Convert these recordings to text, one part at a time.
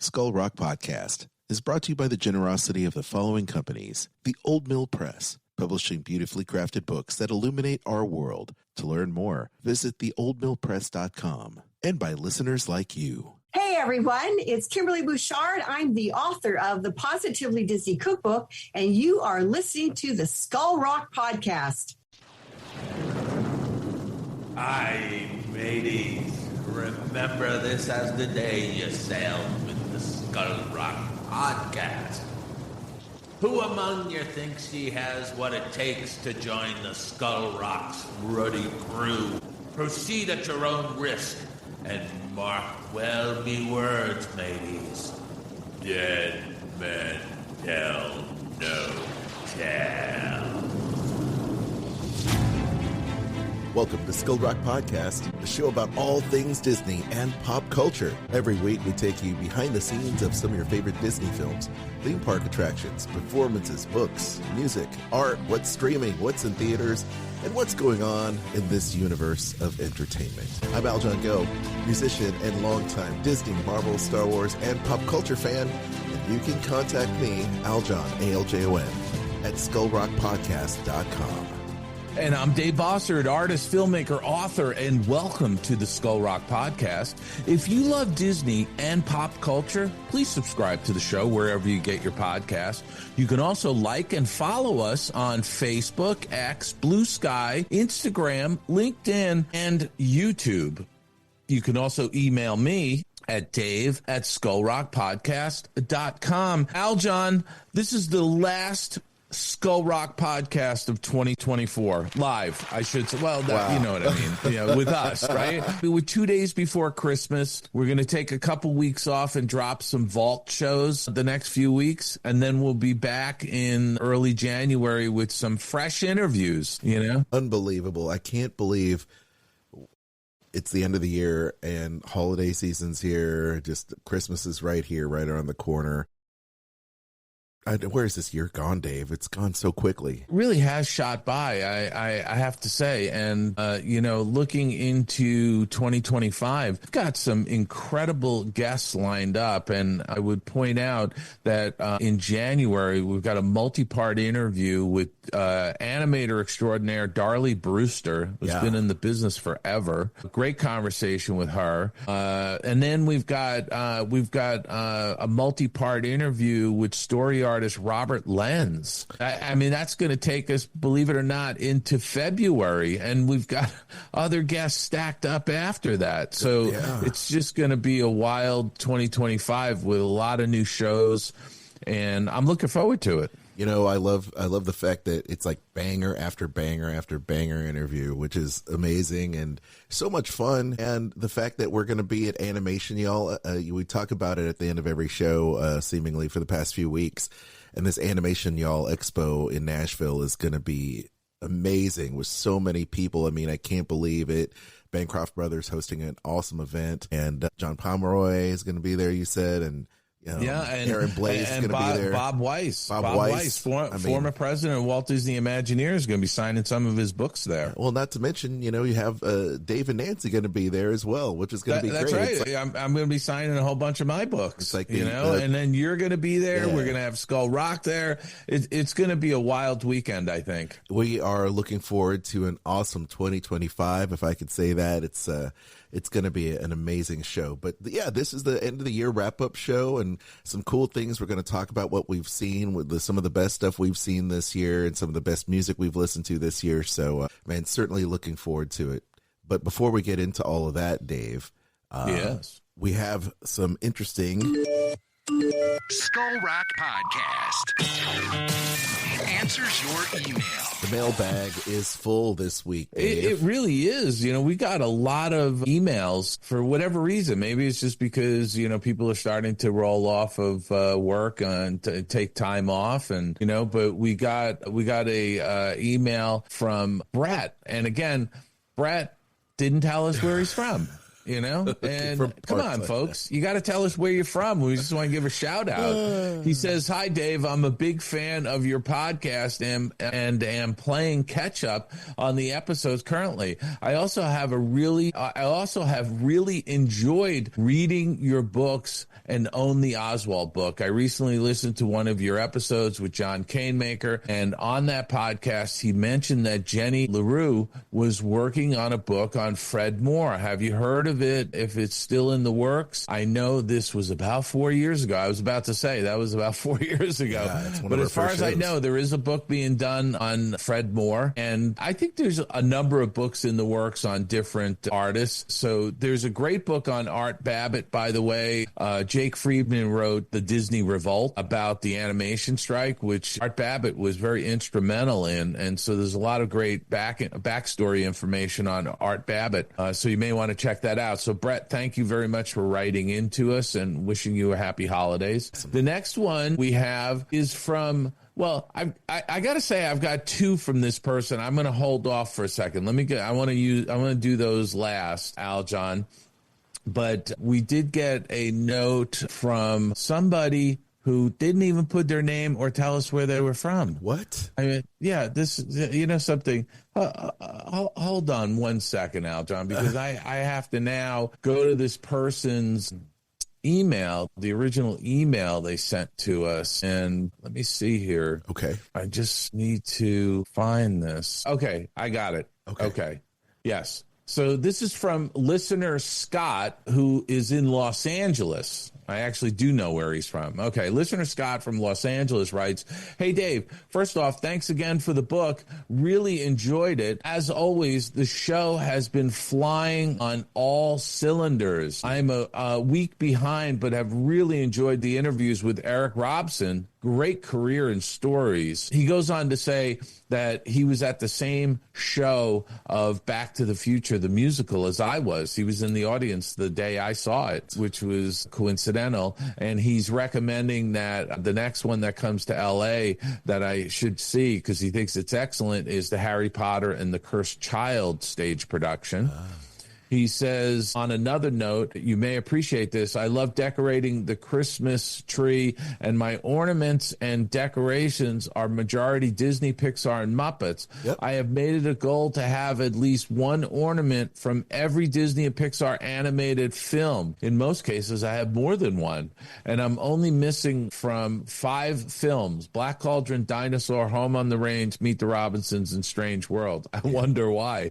Skull Rock Podcast is brought to you by the generosity of the following companies. The Old Mill Press, publishing beautifully crafted books that illuminate our world. To learn more, visit theoldmillpress.com. And by listeners like you. Hey everyone, it's Kimberly Bouchard. I'm the author of the Positively Disney Cookbook, and you are listening to the Skull Rock Podcast. Aye, mateys, remember this as the day you sailed with the Skull Rock Podcast. Who among you thinks he has what it takes to join the Skull Rock's ruddy crew? Proceed at your own risk, and mark well me words, mateys. Dead men tell no tale. Welcome to Skull Rock Podcast, the show about all things Disney and pop culture. Every week we take you behind the scenes of some of your favorite Disney films, theme park attractions, performances, books, music, art, what's streaming, what's in theaters, and what's going on in this universe of entertainment. I'm Aljon, musician and longtime Disney, Marvel, Star Wars, and pop culture fan, and you can contact me, Aljon, A-L-J-O-N, at skullrockpodcast.com. And I'm Dave Bossert, artist, filmmaker, author, and welcome to the Skull Rock Podcast. If you love Disney and pop culture, please subscribe to the show wherever you get your podcast. You can also like and follow us on Facebook, X, Blue Sky, Instagram, LinkedIn, and YouTube. You can also email me at dave@skullrockpodcast.com. Aljon, this is the last Skull Rock Podcast of 2024 live, I should say. Well, wow. You know what I mean, with us, right? We're 2 days before Christmas. We're going to take a couple weeks off and drop some vault shows the next few weeks, and then we'll be back in early January with some fresh interviews. Unbelievable. I can't believe it's the end of the year and holiday season's here. Just Christmas is right here, right around the corner. Where is this year gone, Dave? It's gone so quickly. It really has shot by, I have to say. And, looking into 2025, we've got some incredible guests lined up. And I would point out that in January, we've got a multi-part interview with animator extraordinaire Darlie Brewster, who's been in the business forever. Great conversation with her. And then we've got a multi-part interview with story artist Robert Lenz. I mean, that's going to take us, believe it or not, into February, and we've got other guests stacked up after that. So It's just going to be a wild 2025 with a lot of new shows, and I'm looking forward to it. I love the fact that it's like banger after banger after banger interview, which is amazing and so much fun. And the fact that we're going to be at Animation, y'all, we talk about it at the end of every show, seemingly for the past few weeks. And this Animation, y'all, Expo in Nashville is going to be amazing with so many people. I mean, I can't believe it. Bancroft Brothers hosting an awesome event, and John Pomeroy is going to be there, you said, and and Aaron Blaise is going to be there. Bob Weiss, former president of Walt Disney Imagineers, is going to be signing some of his books there. Well, not to mention, you have Dave and Nancy going to be there as well, which is going to be great. That's right. I'm going to be signing a whole bunch of my books. It's like and then you're going to be there. Yeah. We're going to have Skull Rock there. It's going to be a wild weekend, I think. We are looking forward to an awesome 2025, if I could say that. It's going to be an amazing show. But this is the end of the year wrap-up show, and some cool things. We're going to talk about what we've seen with some of the best stuff we've seen this year and some of the best music we've listened to this year. So, certainly looking forward to it. But before we get into all of that, Dave, we have some interesting Skull Rock Podcast answers your email. The mailbag is full this week, Dave. It really is. We got a lot of emails for whatever reason. Maybe it's just because, people are starting to roll off of work and take time off. And, but we got a email from Brett. And again, Brett didn't tell us where he's from. you know? And From come parts on, like folks. You got to tell us where you're from. We just want to give a shout out. He says, "Hi, Dave. I'm a big fan of your podcast and am playing catch up on the episodes currently. I also have really enjoyed reading your books and own the Oswald book. I recently listened to one of your episodes with John Canemaker, and on that podcast, he mentioned that Jenny LaRue was working on a book on Fred Moore. Have you heard of it? If it's still in the works? I know this was about 4 years ago. I was about to say that was about 4 years ago. Yeah, but as far as I know, there is a book being done on Fred Moore, and I think there's a number of books in the works on different artists. So there's a great book on Art Babbitt, by the way. Jake Friedman wrote The Disney Revolt about the animation strike, which Art Babbitt was very instrumental in. And so there's a lot of great backstory information on Art Babbitt. So you may want to check that out. So Brett, thank you very much for writing into us and wishing you a happy holidays. The next one we have is from, well, I got to say I've got two from this person. I'm going to hold off for a second. I want to do those last, Aljon. But we did get a note from somebody who didn't even put their name or tell us where they were from. What? I mean, yeah, this, you know, something. Hold on 1 second, Aljon, because I have to now go to this person's email, the original email they sent to us. And let me see here. Okay. I just need to find this. Okay, I got it. Okay. Yes. So this is from listener Scott, who is in Los Angeles. I actually do know where he's from. Okay, listener Scott from Los Angeles writes, "Hey, Dave, first off, thanks again for the book. Really enjoyed it. As always, the show has been flying on all cylinders. I'm a week behind, but have really enjoyed the interviews with Eric Robson. Great career and stories." He goes on to say that he was at the same show of Back to the Future, the musical, as I was. He was in the audience the day I saw it, which was coincidental. And he's recommending that the next one that comes to L.A. that I should see, because he thinks it's excellent, is the Harry Potter and the Cursed Child stage production. He says, on another note, you may appreciate this, I love decorating the Christmas tree, and my ornaments and decorations are majority Disney, Pixar, and Muppets. Yep. I have made it a goal to have at least one ornament from every Disney and Pixar animated film. In most cases, I have more than one, and I'm only missing from 5 films: Black Cauldron, Dinosaur, Home on the Range, Meet the Robinsons, and Strange World. I wonder why.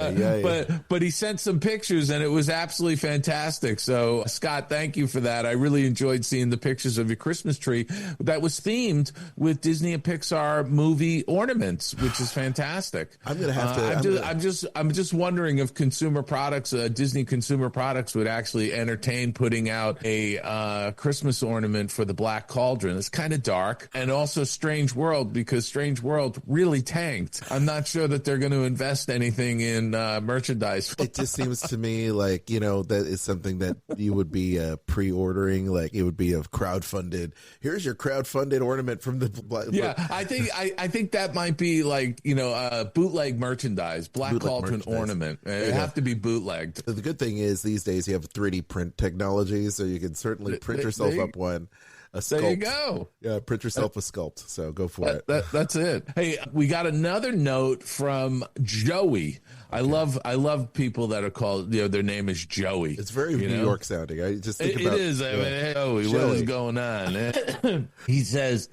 But he sent some pictures, and it was absolutely fantastic. So, Scott, thank you for that. I really enjoyed seeing the pictures of your Christmas tree that was themed with Disney and Pixar movie ornaments, which is fantastic. I'm going to have to. I'm just wondering if consumer products, Disney consumer products, would actually entertain putting out a Christmas ornament for the Black Cauldron. It's kind of dark, and also Strange World, because Strange World really tanked. I'm not sure that they're going to invest anything in merchandise. It just seems to me like, you know, that is something that you would be pre-ordering. Like, it would be a crowdfunded. Here's your crowdfunded ornament from the. Yeah, I think that might be like, you know, bootleg merchandise, Black Cauldron ornament. It have to be bootlegged. The good thing is these days you have 3D print technology, so you can certainly print yourself up one. A sculpt. There you go. Yeah, print yourself a sculpt. So go for it. That's it. Hey, we got another note from Joey. I love people that are called, you know, their name is Joey. It's very New York sounding. I just think it is. I mean, Joey, what is going on? He says,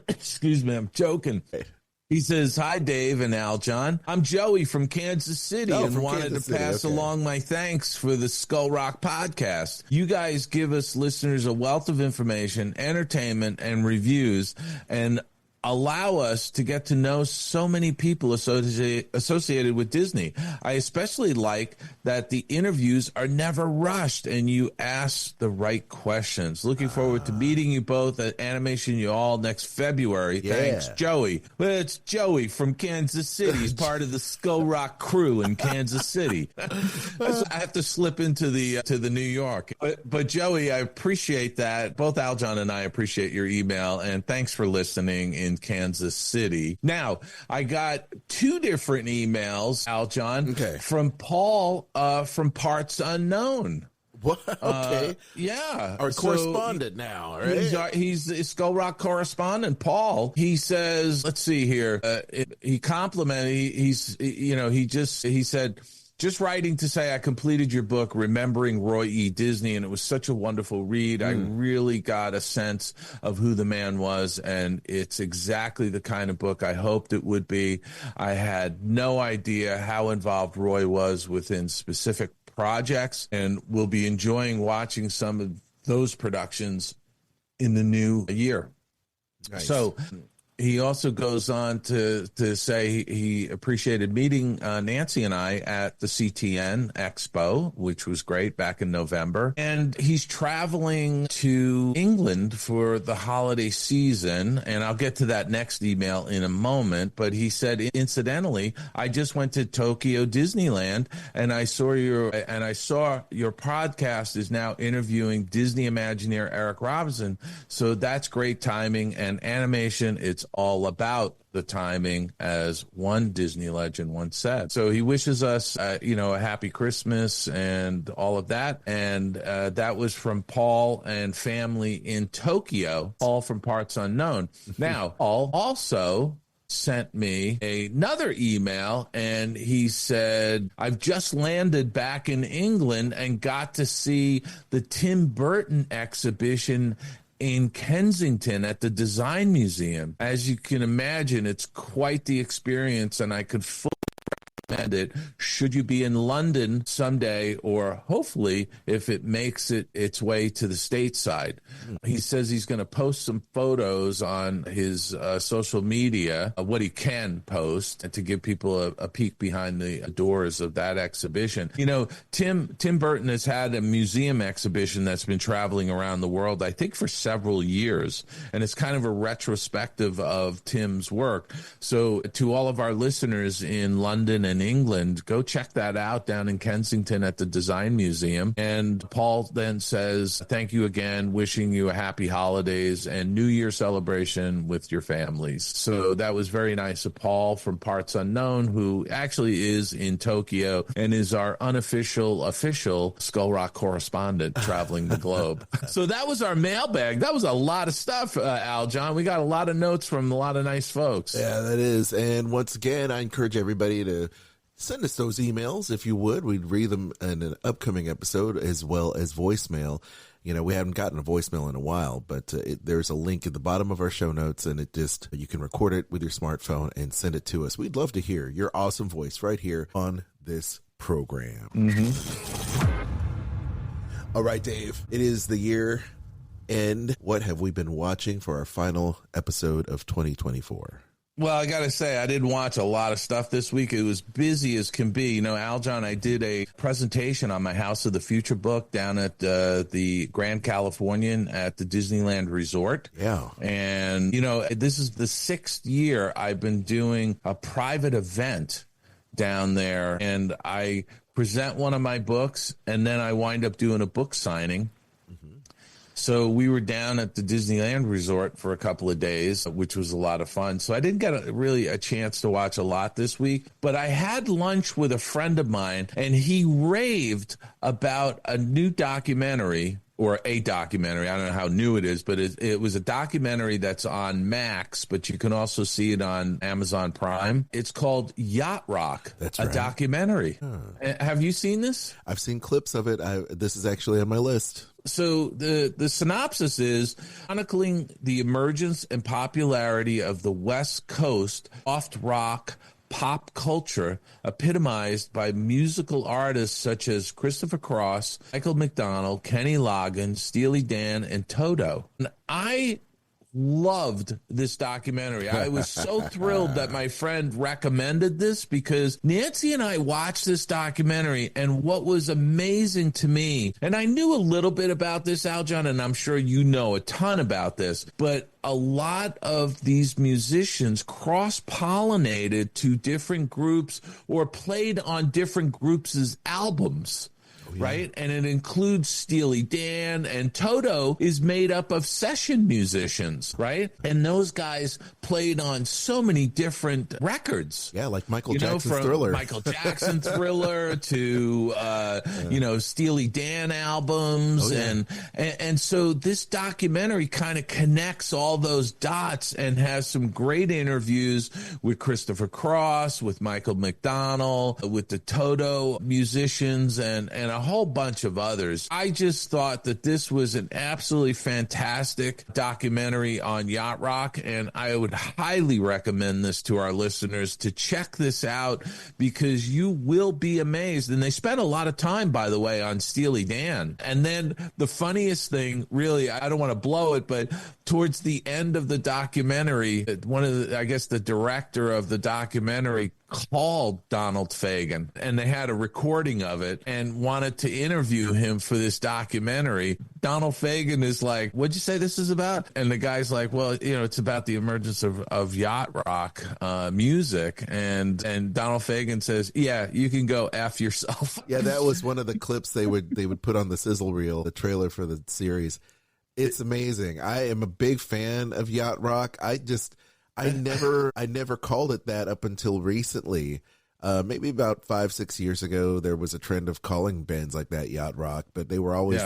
excuse me, I'm joking. He says, "Hi, Dave and Aljon. I'm Joey from Kansas City and wanted to pass along my thanks for the Skull Rock podcast. You guys give us listeners a wealth of information, entertainment, and reviews, and allow us to get to know so many people associated with Disney. I especially like that the interviews are never rushed and you ask the right questions. Looking forward to meeting you both at Animation You All next February. Yeah. Thanks, Joey." Well, it's Joey from Kansas City. He's part of the Skull Rock crew in Kansas City. I have to slip into the New York. But Joey, I appreciate that. Both Aljon and I appreciate your email, and thanks for listening in in Kansas City. Now, I got 2 different emails, Aljon, from Paul from Parts Unknown. What? Okay. Yeah. Our correspondent now, right? He's the Skull Rock correspondent, Paul. He says, let's see here. He complimented, he said, just writing to say I completed your book, Remembering Roy E. Disney, and it was such a wonderful read. I really got a sense of who the man was, and it's exactly the kind of book I hoped it would be. I had no idea how involved Roy was within specific projects, and we'll be enjoying watching some of those productions in the new year. Nice. So he also goes on to say he appreciated meeting Nancy and I at the CTN Expo, which was great back in November. And he's traveling to England for the holiday season. And I'll get to that next email in a moment. But he said, incidentally, I just went to Tokyo Disneyland and I saw your podcast is now interviewing Disney Imagineer Eric Robinson. So that's great timing and animation. It's all about the timing, as one Disney legend once said. So he wishes us, a happy Christmas and all of that. And that was from Paul and family in Tokyo, all from Parts Unknown. Now, Paul also sent me another email, and he said, I've just landed back in England and got to see the Tim Burton exhibition in Kensington at the Design Museum. As you can imagine, it's quite the experience, and I could fully recommend it should you be in London someday, or hopefully if it makes its way to the stateside. He says he's going to post some photos on his social media, what he can post, and to give people a peek behind the doors of that exhibition. Tim Burton has had a museum exhibition that's been traveling around the world, I think, for several years, and it's kind of a retrospective of Tim's work. So to all of our listeners in London and England, go check that out down in Kensington at the Design Museum. And Paul then says, thank you again, wishing you a happy holidays and New Year celebration with your families. So that was very nice of Paul from Parts Unknown, who actually is in Tokyo and is our official Skull Rock correspondent traveling the globe. So that was our mailbag. That was a lot of stuff, Aljon. We got a lot of notes from a lot of nice folks. Yeah, that is. And once again, I encourage everybody to send us those emails if you would. We'd read them in an upcoming episode, as well as voicemail. We haven't gotten a voicemail in a while, but there's a link at the bottom of our show notes, and you can record it with your smartphone and send it to us. We'd love to hear your awesome voice right here on this program. All right, Dave, it is the year end. What have we been watching for our final episode of 2024? Well, I got to say, I didn't watch a lot of stuff this week. It was busy as can be. Aljon, I did a presentation on my House of the Future book down at the Grand Californian at the Disneyland Resort. Yeah. And, this is the 6th year I've been doing a private event down there. And I present one of my books, and then I wind up doing a book signing. So we were down at the Disneyland Resort for a couple of days, which was a lot of fun. So I didn't get really a chance to watch a lot this week, but I had lunch with a friend of mine, and he raved about a new documentary, or a documentary. I don't know how new it is, but it was a documentary that's on Max, but you can also see it on Amazon Prime. It's called Yacht Rock. That's a right. documentary. Have you seen this? I've seen clips of it. This is actually on my list. So the synopsis is chronicling the emergence and popularity of the West Coast soft rock pop culture, epitomized by musical artists such as Christopher Cross, Michael McDonald, Kenny Loggins, Steely Dan, and Toto. And I loved this documentary. I was so thrilled that my friend recommended this, because Nancy and I watched this documentary, and what was amazing to me, and I knew a little bit about this, Aljon, and I'm sure you know a ton about this, but a lot of these musicians cross-pollinated to different groups or played on different groups' albums. right? And it includes Steely Dan, and Toto is made up of session musicians, right? And those guys played on so many different records. Yeah, like Michael Jackson's Thriller. Michael Jackson Thriller to, Steely Dan albums. And so this documentary kind of connects all those dots and has some great interviews with Christopher Cross, with Michael McDonald, with the Toto musicians, and a whole bunch of others. I just thought that this was an absolutely fantastic documentary on yacht rock, and I would highly recommend this to our listeners to check this out, because you will be amazed. And they spent a lot of time, by the way, on Steely Dan. And then the funniest thing, really, I don't want to blow it, but towards the end of the documentary, the director of the documentary called Donald Fagen, and they had a recording of it and wanted to interview him for this documentary. Donald Fagen is like, "What'd you say this is about?" And the guy's like, "Well, it's about the emergence of yacht rock music." And Donald Fagen says, "Yeah, you can go F yourself." Yeah, that was one of the clips they would put on the sizzle reel, the trailer for the series. It's amazing. I am a big fan of yacht rock. I never called it that up until recently. Maybe about 5-6 years ago, there was a trend of calling bands like that yacht rock, but they were always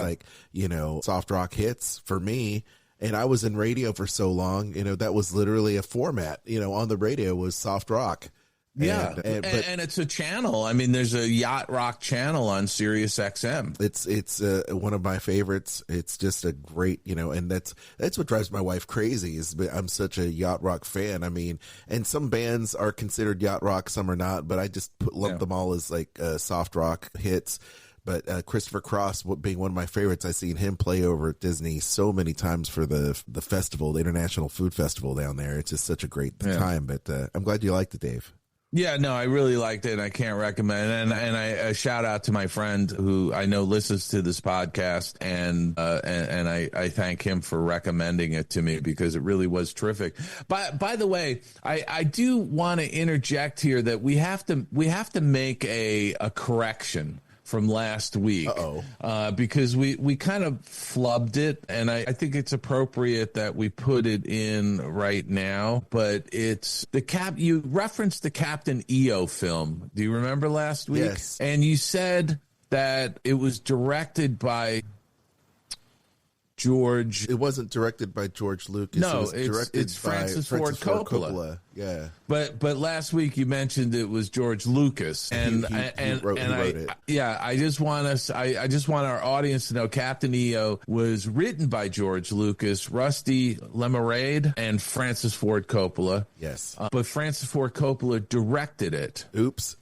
soft rock hits for me. And I was in radio for so long, that was literally a format, on the radio was soft rock. Yeah, and it's a channel. I mean, there's a yacht rock channel on Sirius XM. It's one of my favorites. It's just a great, and that's what drives my wife crazy. Is I'm such a yacht rock fan. I mean, and some bands are considered yacht rock, some are not. But I just lump them all as like soft rock hits. But Christopher Cross being one of my favorites, I've seen him play over at Disney so many times for the festival, the International Food Festival down there. It's just such a great time. But I'm glad you liked it, Dave. Yeah, no, I really liked it, and I can't recommend it. And I shout out to my friend who I know listens to this podcast, and I thank him for recommending it to me, because it really was terrific. By the way, I do want to interject here that we have to make a correction from last week, because we kind of flubbed it, and I think it's appropriate that we put it in right now. But it's you referenced the Captain EO film. Do you remember last week? Yes. And you said that it was directed by George. It wasn't directed by George Lucas. No, it was directed it's by Francis Ford Coppola. Yeah. But last week you mentioned it was George Lucas, and he wrote it. Yeah, I just want our audience to know Captain EO was written by George Lucas, Rusty Lemarade, and Francis Ford Coppola. Yes. But Francis Ford Coppola directed it. Oops.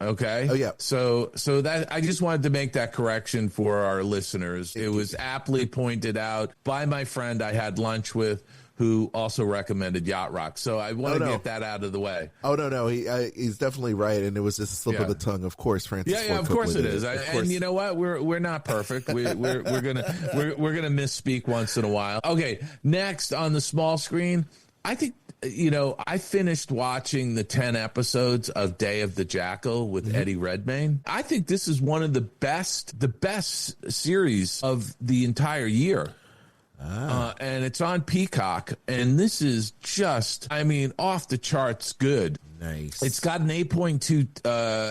Okay. Oh yeah. So that I just wanted to make that correction for our listeners. It was aptly pointed out by my friend I had lunch with, who also recommended yacht rock. So I want to get that out of the way. Oh no, he's definitely right, and it was just a slip of the tongue. Of course, Francis. Yeah, of course it is. And you know what? We're not perfect. We're gonna misspeak once in a while. Okay, next on the small screen, I think. I finished watching the 10 episodes of Day of the Jackal with Eddie Redmayne. I think this is one of the best series of the entire year. And it's on Peacock, and this is just, off the charts good. Nice. It's got an 8.2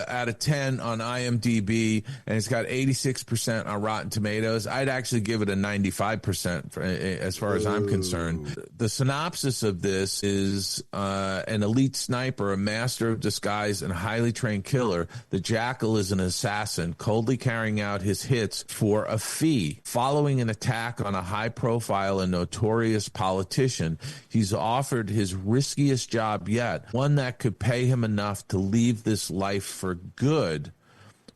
out of 10 on IMDb, and it's got 86% on Rotten Tomatoes. I'd actually give it a 95% as far as I'm concerned. The synopsis of this is an elite sniper, a master of disguise, and a highly trained killer. The Jackal is an assassin, coldly carrying out his hits for a fee. Following an attack on a high-profile and notorious politician, he's offered his riskiest job yet, one that could pay him enough to leave this life for good.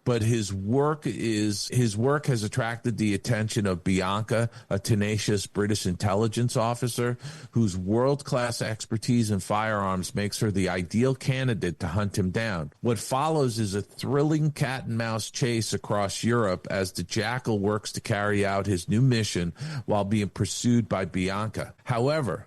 But his work has attracted the attention of Bianca, a tenacious British intelligence officer whose world-class expertise in firearms makes her the ideal candidate to hunt him down. What follows is a thrilling cat-and-mouse chase across Europe as the Jackal works to carry out his new mission while being pursued by Bianca. However,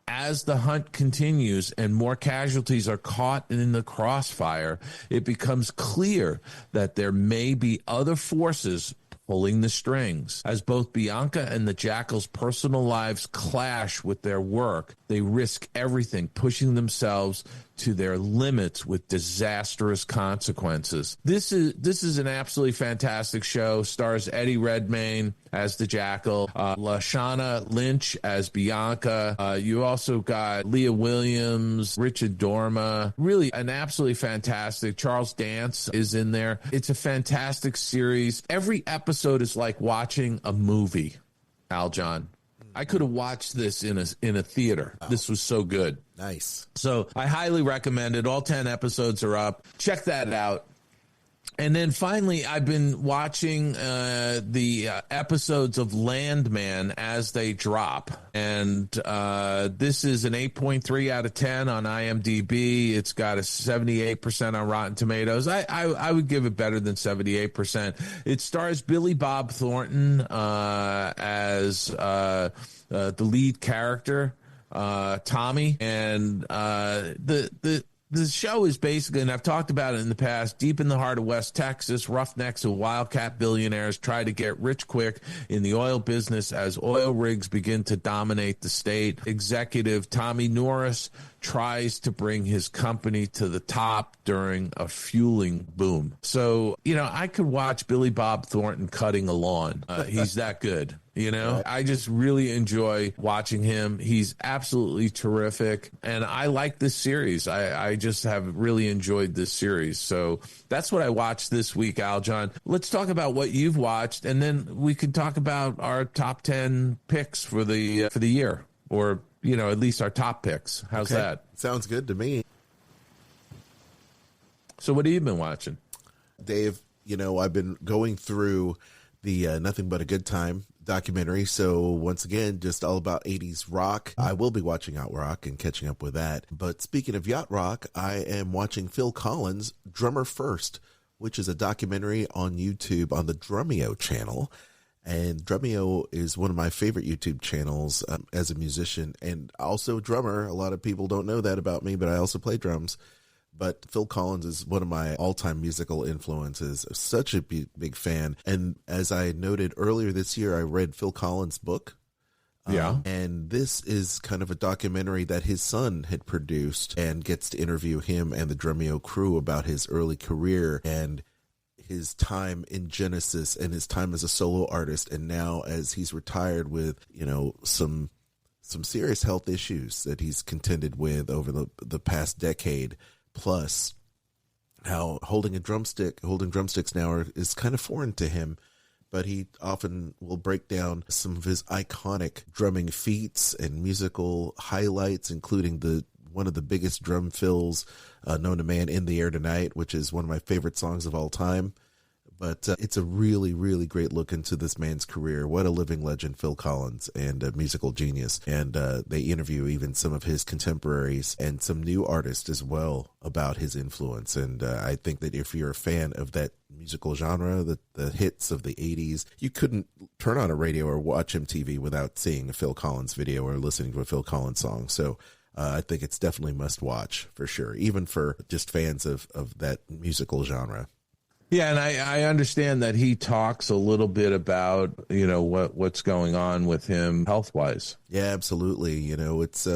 as the hunt continues and more casualties are caught in the crossfire, it becomes clear that there may be other forces pulling the strings. As both Bianca and the Jackal's personal lives clash with their work, they risk everything, pushing themselves to their limits with disastrous consequences. This is an absolutely fantastic show. Stars Eddie Redmayne as the Jackal, Lashana Lynch as Bianca. You also got Leah Williams, Richard Dorma. Really an absolutely fantastic. Charles Dance is in there. It's a fantastic series. Every episode is like watching a movie, Aljon. I could have watched this in a theater. Wow. This was so good. Nice. So I highly recommend it. All 10 episodes are up. Check that out. And then finally, I've been watching the episodes of Landman as they drop. And this is an 8.3 out of 10 on IMDb. It's got a 78% on Rotten Tomatoes. I would give it better than 78%. It stars Billy Bob Thornton as the lead character, Tommy. And the show is basically, and I've talked about it in the past, deep in the heart of West Texas, roughnecks and wildcat billionaires try to get rich quick in the oil business as oil rigs begin to dominate the state. Executive Tommy Norris tries to bring his company to the top during a fueling boom. So, I could watch Billy Bob Thornton cutting a lawn. He's that good. I just really enjoy watching him. He's absolutely terrific. And I like this series. I just have really enjoyed this series. So that's what I watched this week, Aljon. Let's talk about what you've watched, and then we can talk about our top 10 picks for the year, or, at least our top picks. How's that? Sounds good to me. So what have you been watching? Dave, I've been going through the Nothing But a Good Time documentary. So once again, just all about 80s rock. I will be watching Yacht Rock and catching up with that. But speaking of Yacht Rock, I am watching Phil Collins' Drummer First, which is a documentary on YouTube on the Drumeo channel. And Drumeo is one of my favorite YouTube channels as a musician and also drummer. A lot of people don't know that about me, but I also play drums. But Phil Collins is one of my all-time musical influences. Such a big fan. And as I noted earlier this year, I read Phil Collins' book. Yeah. And this is kind of a documentary that his son had produced, and gets to interview him and the Drumeo crew about his early career and his time in Genesis and his time as a solo artist. And now as he's retired with, some serious health issues that he's contended with over the past decade. Plus, how holding drumsticks now is kind of foreign to him, but he often will break down some of his iconic drumming feats and musical highlights, including one of the biggest drum fills known to man, In the Air Tonight, which is one of my favorite songs of all time. But it's a really, really great look into this man's career. What a living legend, Phil Collins, and a musical genius. And they interview even some of his contemporaries and some new artists as well about his influence. And I think that if you're a fan of that musical genre, the hits of the 80s, you couldn't turn on a radio or watch MTV without seeing a Phil Collins video or listening to a Phil Collins song. So I think it's definitely must watch for sure, even for just fans of that musical genre. Yeah, and I understand that he talks a little bit about, what's going on with him health-wise. Yeah, absolutely. It's,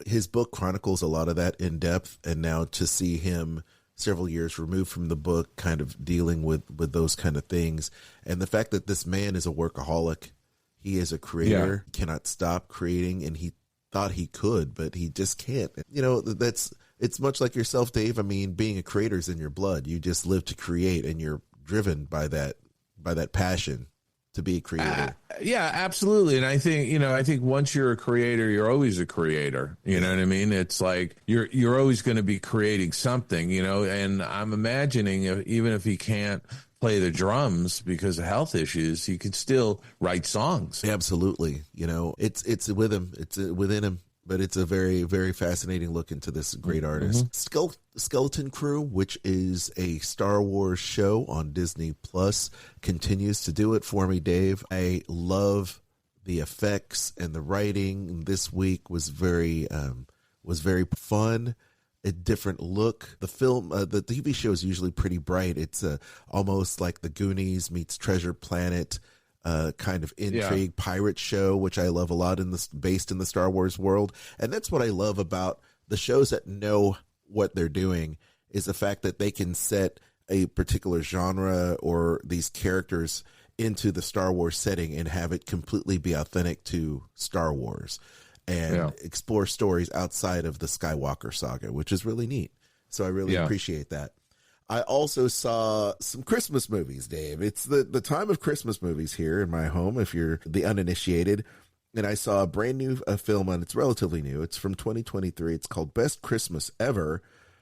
his book chronicles a lot of that in depth. And now to see him several years removed from the book kind of dealing with those kind of things. And the fact that this man is a workaholic, he is a creator, cannot stop creating, and he thought he could, but he just can't. It's much like yourself, Dave. I mean, being a creator is in your blood. You just live to create, and you're driven by that passion to be a creator. Yeah, absolutely. And I think once you're a creator, you're always a creator. You know what I mean? It's like you're always going to be creating something, and I'm imagining even if he can't play the drums because of health issues, he could still write songs. Absolutely. It's with him. It's within him. But it's a very, very fascinating look into this great artist. Mm-hmm. Skeleton Crew, which is a Star Wars show on Disney Plus, continues to do it for me, Dave. I love The effects and the writing this week was very fun. A different look. The film, the TV show is usually pretty bright. It's almost like the Goonies meets Treasure Planet kind of intrigue pirate show, which I love a lot based in the Star Wars world. And that's what I love about the shows that know what they're doing, is the fact that they can set a particular genre or these characters into the Star Wars setting and have it completely be authentic to Star Wars and explore stories outside of the Skywalker saga, which is really neat. So I really appreciate that. I also saw some Christmas movies, Dave. It's the time of Christmas movies here in my home, if you're the uninitiated. And I saw a brand new film, and it's relatively new. It's from 2023. It's called Best Christmas Ever.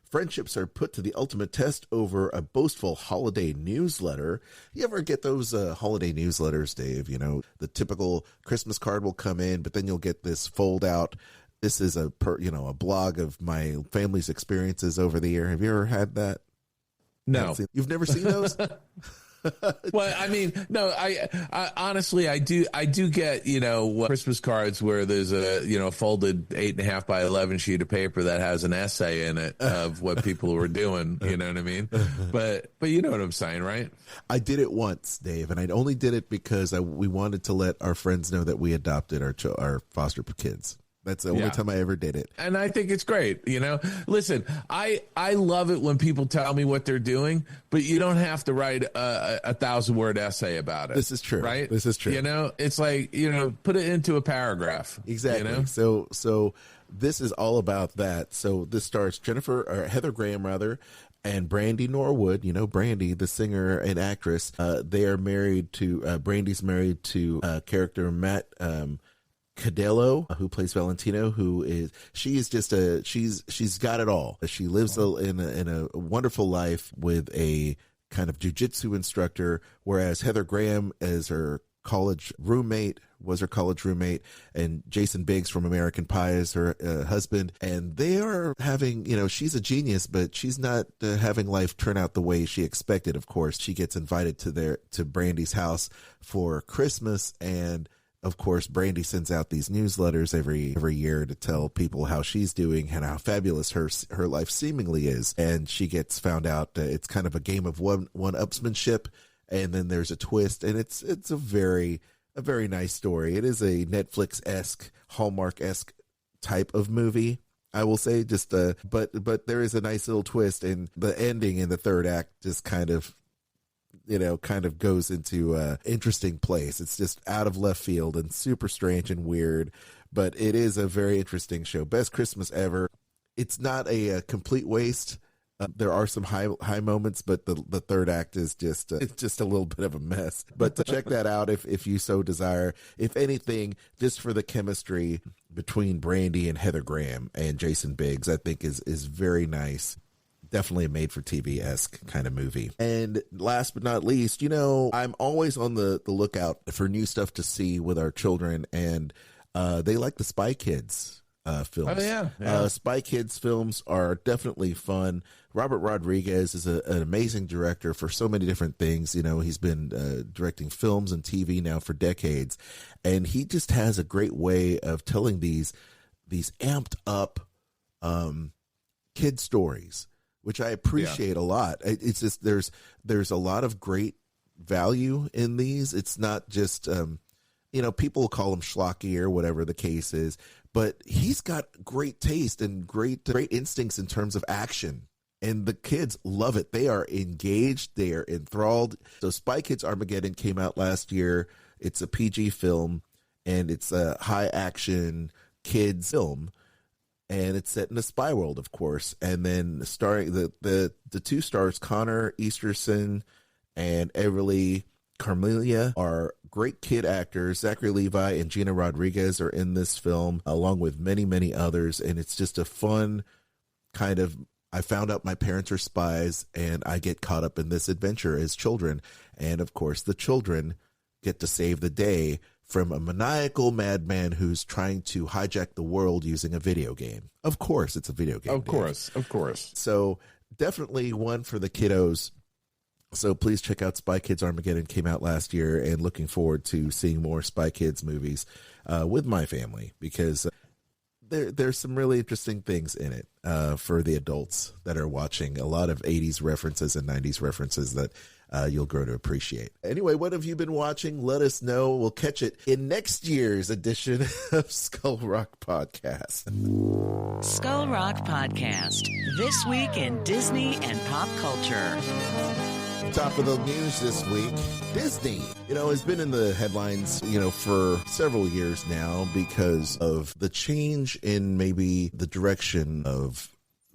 Friendships are put to the ultimate test over a boastful holiday newsletter. You ever get those holiday newsletters, Dave? You know, the typical Christmas card will come in, but then you'll get this fold out. This is a blog of my family's experiences over the year. Have you ever had that? No. You've never seen those? Well, I mean, no, I honestly, I do get, Christmas cards where there's a, folded 8.5 by 11 sheet of paper that has an essay in it of what people were doing. You know what I mean? But you know what I'm saying, right? I did it once, Dave, and I only did it because we wanted to let our friends know that we adopted our foster kids. That's the only time I ever did it. And I think it's great. Listen, I love it when people tell me what they're doing, but you don't have to write a 1,000-word essay about it. This is true. Right? This is true. It's like, put it into a paragraph. Exactly. So this is all about that. So this stars Heather Graham, and Brandy Norwood. Brandy, the singer and actress. They are married to, Brandy's married to character Matt Cadello, who plays Valentino, she's got it all. She lives in a wonderful life with a kind of jujitsu instructor, whereas Heather Graham was her college roommate, and Jason Biggs from American Pie is her husband, and they are having, she's a genius, but she's not having life turn out the way she expected. Of course, she gets invited to Brandy's house for Christmas, and of course, Brandy sends out these newsletters every year to tell people how she's doing and how fabulous her life seemingly is. And she gets found out it's kind of a game of one-upsmanship, and then there's a twist, and it's a very nice story. It is a Netflix-esque, Hallmark-esque type of movie, I will say. But there is a nice little twist, and the ending in the third act just kind of goes into a interesting place. It's just out of left field and super strange and weird, but it is a very interesting show. Best Christmas Ever. It's not a complete waste. There are some high moments, but the third act is just it's just a little bit of a mess. But to check that out if you so desire. If anything, just for the chemistry between Brandy and Heather Graham and Jason Biggs, I think is very nice. Definitely a made-for-TV-esque kind of movie. And last but not least, I'm always on the lookout for new stuff to see with our children, and they like the Spy Kids films. Oh, yeah. Spy Kids films are definitely fun. Robert Rodriguez is an amazing director for so many different things. He's been directing films and TV now for decades, and he just has a great way of telling these amped up kid stories, which I appreciate a lot. It's just there's a lot of great value in these. It's not just people call them schlocky or whatever the case is, but he's got great taste and great instincts in terms of action, and the kids love it. They are engaged. They are enthralled. So Spy Kids Armageddon came out last year. It's a PG film, and it's a high action kids film. And it's set in a spy world, of course. And then starring the two stars, Connor Easterson and Everly Carmelia, are great kid actors. Zachary Levi and Gina Rodriguez are in this film, along with many, many others. And it's just a fun kind of, I found out my parents are spies, and I get caught up in this adventure as children. And of course, the children get to save the day from a maniacal madman who's trying to hijack the world using a video game. Of course, it's a video game. Of course. So definitely one for the kiddos. So please check out Spy Kids Armageddon. Came out last year, and looking forward to seeing more Spy Kids movies with my family, because there's some really interesting things in it for the adults that are watching. A lot of 80s references and 90s references that you'll grow to appreciate. Anyway, what have you been watching? Let us know. We'll catch it in next year's edition of Skull Rock Podcast. Skull Rock Podcast. This week in Disney and pop culture. Top of the news this week, Disney, has been in the headlines, for several years now because of the change in maybe the direction of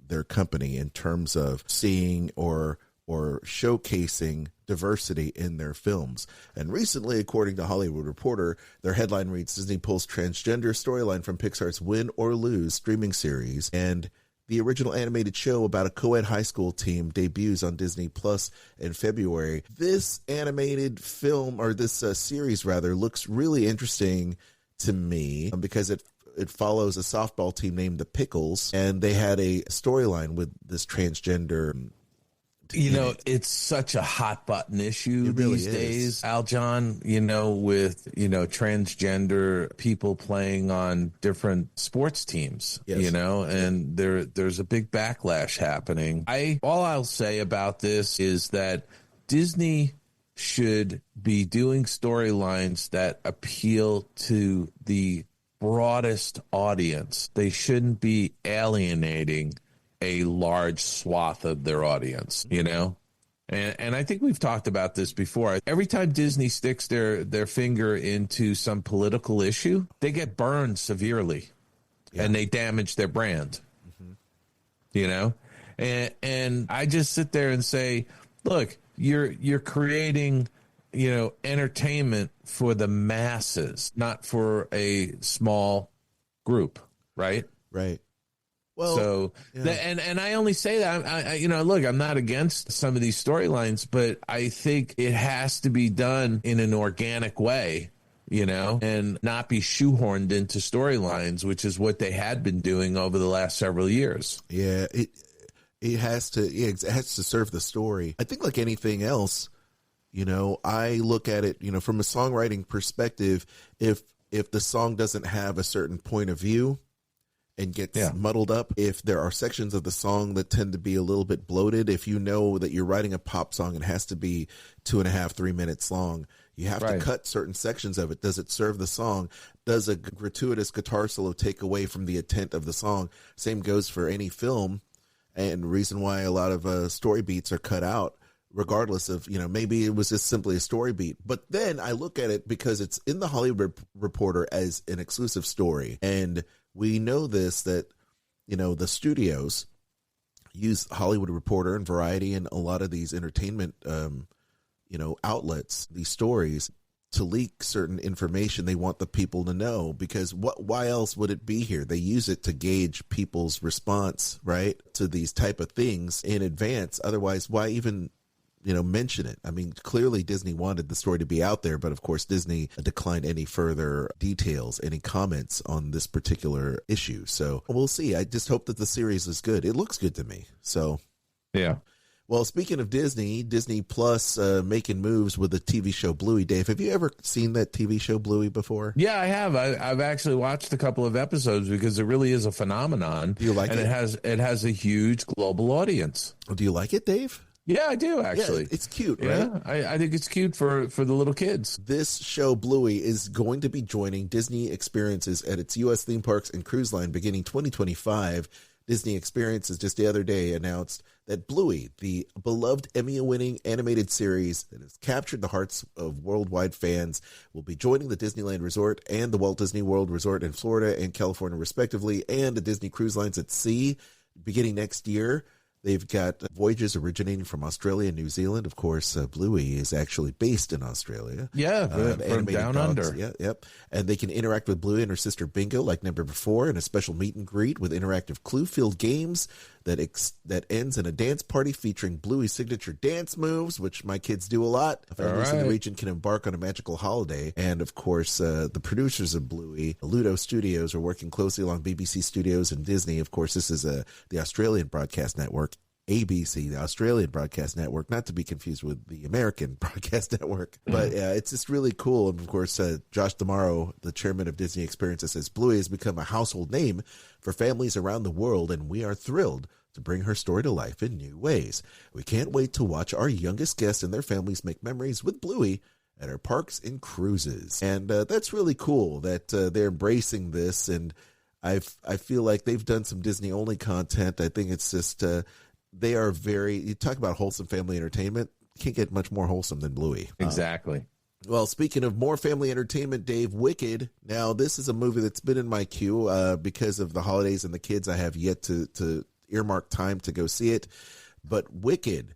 their company in terms of seeing or showcasing diversity in their films. And recently, according to Hollywood Reporter, their headline reads, Disney pulls transgender storyline from Pixar's Win or Lose streaming series, and the original animated show about a co-ed high school team debuts on Disney Plus in February. This animated film, or this series rather, looks really interesting to me because it follows a softball team named the Pickles, and they had a storyline with this transgender. It's such a hot button issue really these days, Aljon, with, transgender people playing on different sports teams, yes. And there's a big backlash happening. All I'll say about this is that Disney should be doing storylines that appeal to the broadest audience. They shouldn't be alienating a large swath of their audience, And I think we've talked about this before. Every time Disney sticks their finger into some political issue, they get burned severely, and they damage their brand, And I just sit there and say, look, you're creating, entertainment for the masses, not for a small group, right? Right. Well, so, and I only say that, look, I'm not against some of these storylines, but I think it has to be done in an organic way, and not be shoehorned into storylines, which is what they had been doing over the last several years. Yeah, it has to, it has to serve the story. I think like anything else, I look at it, from a songwriting perspective, if the song doesn't have a certain point of view, and gets muddled up, if there are sections of the song that tend to be a little bit bloated, if you know that you're writing a pop song and it has to be 2.5, 3 minutes long, you have to cut certain sections of it. Does it serve the song? Does a gratuitous guitar solo take away from the intent of the song? Same goes for any film, and the reason why a lot of story beats are cut out, regardless of, maybe it was just simply a story beat. But then I look at it because it's in the Hollywood Reporter as an exclusive story, and we know this, that, the studios use Hollywood Reporter and Variety and a lot of these entertainment, outlets, these stories, to leak certain information they want the people to know, because why else would it be here? They use it to gauge people's response, right, to these type of things in advance. Otherwise, why even mention it? I mean, clearly Disney wanted the story to be out there, but of course Disney declined any further details, any comments on this particular issue. So we'll see. I just hope that the series is good. It looks good to me. So, yeah. Well, speaking of Disney Plus making moves with the TV show Bluey. Dave, have you ever seen that TV show Bluey before? Yeah, I have. I've actually watched a couple of episodes because it really is a phenomenon. Do you like it? And it has a huge global audience. Do you like it, Dave? Yeah, I do, actually. Yeah, it's cute, right? Yeah, I think it's cute for the little kids. This show, Bluey, is going to be joining Disney Experiences at its U.S. theme parks and cruise line beginning 2025. Disney Experiences just the other day announced that Bluey, the beloved Emmy-winning animated series that has captured the hearts of worldwide fans, will be joining the Disneyland Resort and the Walt Disney World Resort in Florida and California, respectively, and the Disney Cruise Lines at sea beginning next year. They've got voyages originating from Australia and New Zealand. Of course, Bluey is actually based in Australia. Yeah, from down under. Yeah, yep. And they can interact with Bluey and her sister Bingo like never before in a special meet and greet with interactive clue-filled games that ends in a dance party featuring Bluey's signature dance moves, which my kids do a lot. Families in the region can embark on a magical holiday. And, of course, the producers of Bluey, Ludo Studios, are working closely along BBC Studios and Disney. Of course, this is the Australian broadcast network. ABC, the Australian Broadcast Network, not to be confused with the American Broadcast Network. But it's just really cool. And of course, Josh D'Amaro, the chairman of Disney Experiences, says Bluey has become a household name for families around the world, and we are thrilled to bring her story to life in new ways. We can't wait to watch our youngest guests and their families make memories with Bluey at our parks and cruises. And that's really cool that they're embracing this. And I feel like they've done some Disney-only content. I think it's just... they are you talk about wholesome family entertainment, can't get much more wholesome than Bluey. Exactly. Well, speaking of more family entertainment, Dave, Wicked. Now, this is a movie that's been in my queue because of the holidays and the kids. I have yet to earmark time to go see it. But Wicked,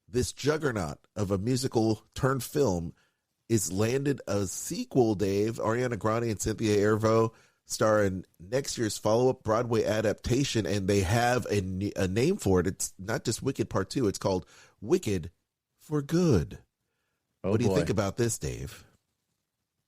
this juggernaut of a musical turned film, is landed a sequel, Dave. Ariana Grande and Cynthia Erivo star in next year's follow-up Broadway adaptation, and they have a name for it. It's not just Wicked Part 2. It's called Wicked for Good. What do you think about this, Dave?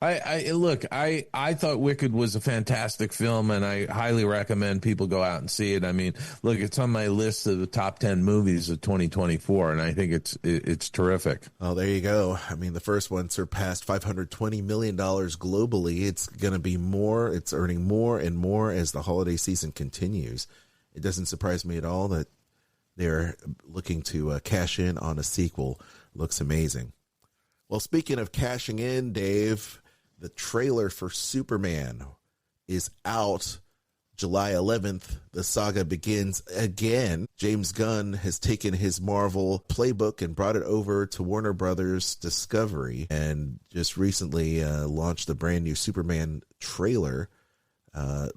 I thought Wicked was a fantastic film, and I highly recommend people go out and see it. I mean, look, it's on my list of the top 10 movies of 2024, and I think it's terrific. Oh, there you go. I mean, the first one surpassed $520 million globally. It's going to be more. It's earning more and more as the holiday season continues. It doesn't surprise me at all that they're looking to cash in on a sequel. Looks amazing. Well, speaking of cashing in, Dave, the trailer for Superman is out July 11th. The saga begins again. James Gunn has taken his Marvel playbook and brought it over to Warner Brothers Discovery and just recently launched the brand new Superman trailer.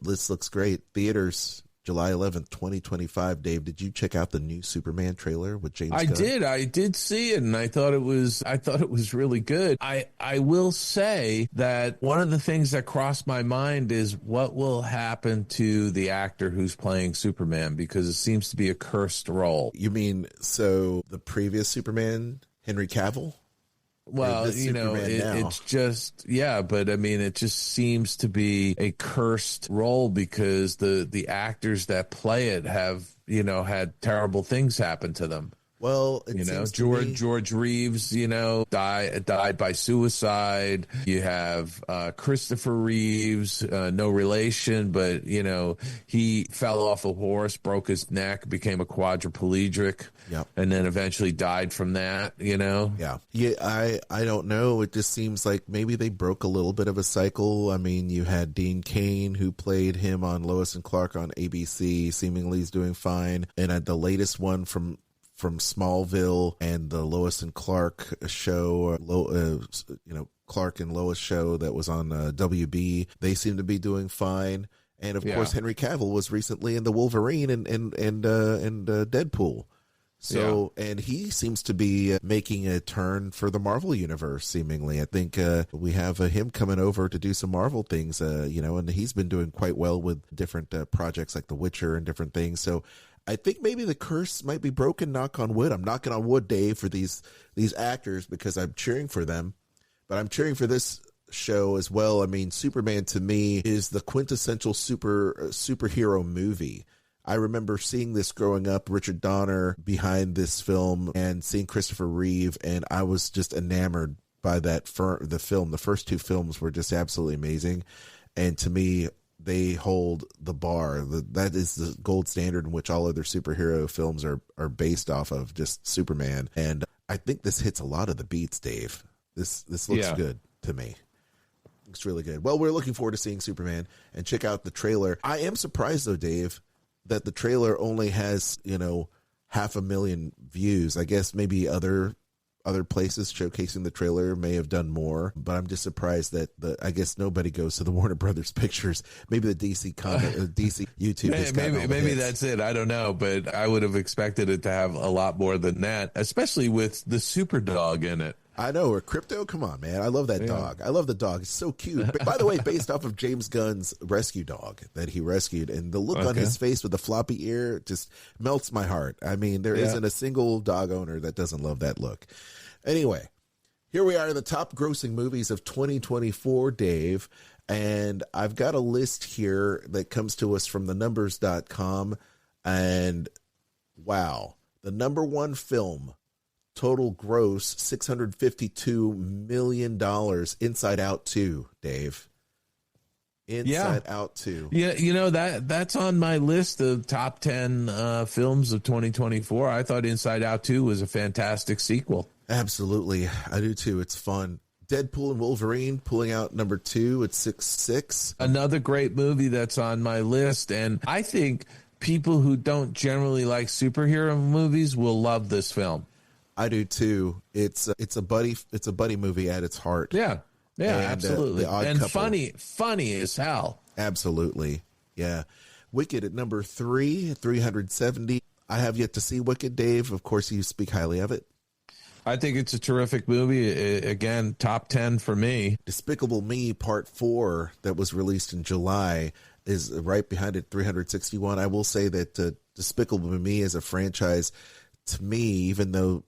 This looks great. Theaters July 11th, 2025. Dave, did you check out the new Superman trailer with James Gunn? I did see it, and I thought it was really good. I will say that one of the things that crossed my mind is what will happen to the actor who's playing Superman, because it seems to be a cursed role. You mean, so the previous Superman, Henry Cavill? Well, it's just, but I mean, it just seems to be a cursed role because the actors that play it have, had terrible things happen to them. Well, George Reeves, died by suicide. You have Christopher Reeves, no relation, but, he fell off a horse, broke his neck, became a quadriplegic, and then eventually died from that, Yeah, I don't know. It just seems like maybe they broke a little bit of a cycle. I mean, you had Dean Cain, who played him on Lois and Clark on ABC, seemingly is doing fine. And the latest one from Smallville and the Lois and Clark show, Clark and Lois show that was on WB, they seem to be doing fine. And of course, Henry Cavill was recently in the Wolverine and Deadpool. So, and he seems to be making a turn for the Marvel universe, seemingly. I think we have him coming over to do some Marvel things, and he's been doing quite well with different projects like The Witcher and different things. So I think maybe the curse might be broken, knock on wood. I'm knocking on wood, Dave, for these actors because I'm cheering for them. But I'm cheering for this show as well. I mean, Superman to me is the quintessential superhero movie. I remember seeing this growing up, Richard Donner behind this film, and seeing Christopher Reeve, and I was just enamored by the film. The first two films were just absolutely amazing, and to me, they hold the bar. That is the gold standard in which all other superhero films are based off of, just Superman. And I think this hits a lot of the beats, Dave. This looks good to me. Looks really good. Well, we're looking forward to seeing Superman, and check out the trailer. I am surprised, though, Dave, that the trailer only has, 500,000 views. I guess maybe other places showcasing the trailer may have done more, but I'm just surprised that I guess nobody goes to the Warner Brothers pictures. Maybe the DC DC YouTube. Maybe that's it. I don't know, but I would have expected it to have a lot more than that, especially with the super dog in it. I know, or Crypto. Come on, man. I love that dog. I love the dog. It's so cute. By the way, based off of James Gunn's rescue dog that he rescued, and the look on his face with the floppy ear just melts my heart. I mean, there isn't a single dog owner that doesn't love that look. Anyway, here we are in the top grossing movies of 2024, Dave, and I've got a list here that comes to us from thenumbers.com, and wow. The number one film, total gross $652 million, Inside Out 2, Dave. Inside Out 2. Yeah, that's on my list of top 10 films of 2024. I thought Inside Out 2 was a fantastic sequel. Absolutely. I do too. It's fun. Deadpool and Wolverine pulling out number 2 at 6.6. Another great movie that's on my list. And I think people who don't generally like superhero movies will love this film. I do too. It's a buddy movie at its heart. Yeah, and, absolutely. And couple. funny as hell. Absolutely. Yeah. Wicked at number 3 at 370. I have yet to see Wicked, Dave. Of course, you speak highly of it. I think it's a terrific movie. Again, top 10 for me. Despicable Me Part 4 that was released in July is right behind it, 361. I will say that Despicable Me as a franchise, to me, even though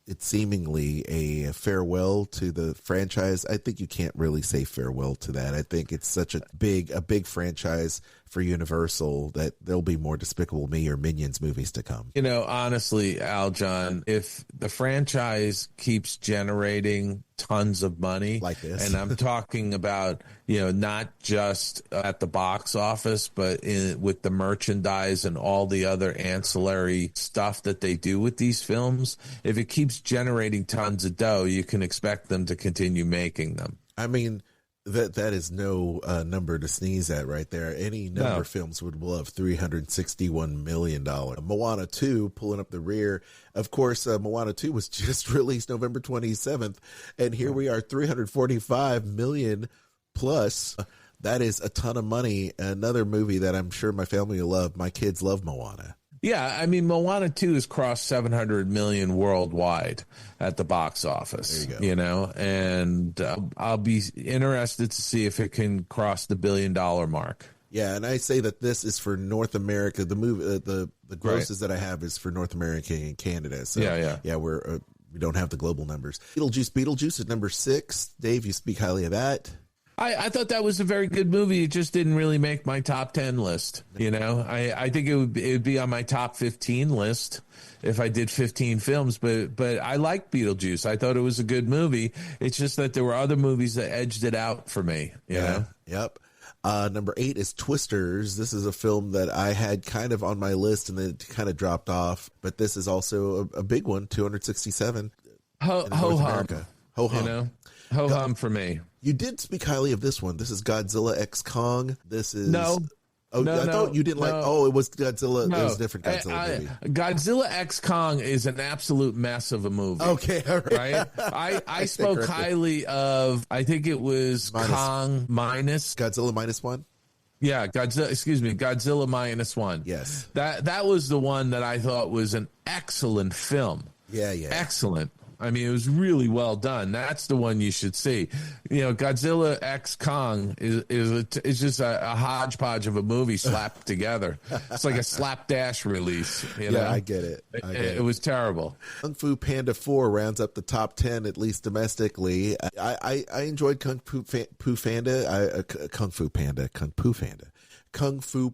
it's seemingly a farewell to the franchise, I think you can't really say farewell to that. I think it's such a big franchise for Universal that there'll be more Despicable Me or Minions movies to come. Honestly, Aljon, if the franchise keeps generating tons of money like this, and I'm talking about, not just at the box office, but with the merchandise and all the other ancillary stuff that they do with these films, if it keeps generating tons of dough, you can expect them to continue making them. I mean, that is no number to sneeze at right there. Any number of films would love $361 million. Moana 2 pulling up the rear. Of course, Moana 2 was just released November 27th, and here we are, $345 million plus. That is a ton of money. Another movie that I'm sure my family will love. My kids love Moana. Yeah, I mean, Moana 2 has crossed 700 million worldwide at the box office, there you go. And I'll be interested to see if it can cross the $1 billion mark. Yeah, and I say that this is for North America. The movie, the grosses that I have is for North America and Canada. So yeah, we don't have the global numbers. Beetlejuice at number 6. Dave, you speak highly of that. I thought that was a very good movie. It just didn't really make my top 10 list. I think it would be on my top 15 list if I did 15 films. But I liked Beetlejuice. I thought it was a good movie. It's just that there were other movies that edged it out for me. You know? Yep. Number 8 is Twisters. This is a film that I had kind of on my list and then it kind of dropped off. But this is also a big one, 267. Ho hum. Ho hum. Ho hum for me. You did speak highly of this one. This is Godzilla X Kong. This is no. I thought you didn't like. Oh, it was Godzilla. No. It was a different Godzilla movie. Godzilla X Kong is an absolute mess of a movie. Okay, all right. I spoke highly of. I think it was Kong minus Godzilla -1. Yeah, Godzilla -1. Yes, that was the one that I thought was an excellent film. Yeah, excellent. I mean, it was really well done. That's the one you should see. Godzilla X Kong is just a hodgepodge of a movie slapped together. It's like a slapdash release. Yeah, I get it. It was terrible. Kung Fu Panda 4 rounds up the top 10, at least domestically. I enjoyed Kung Fu Panda. Kung Fu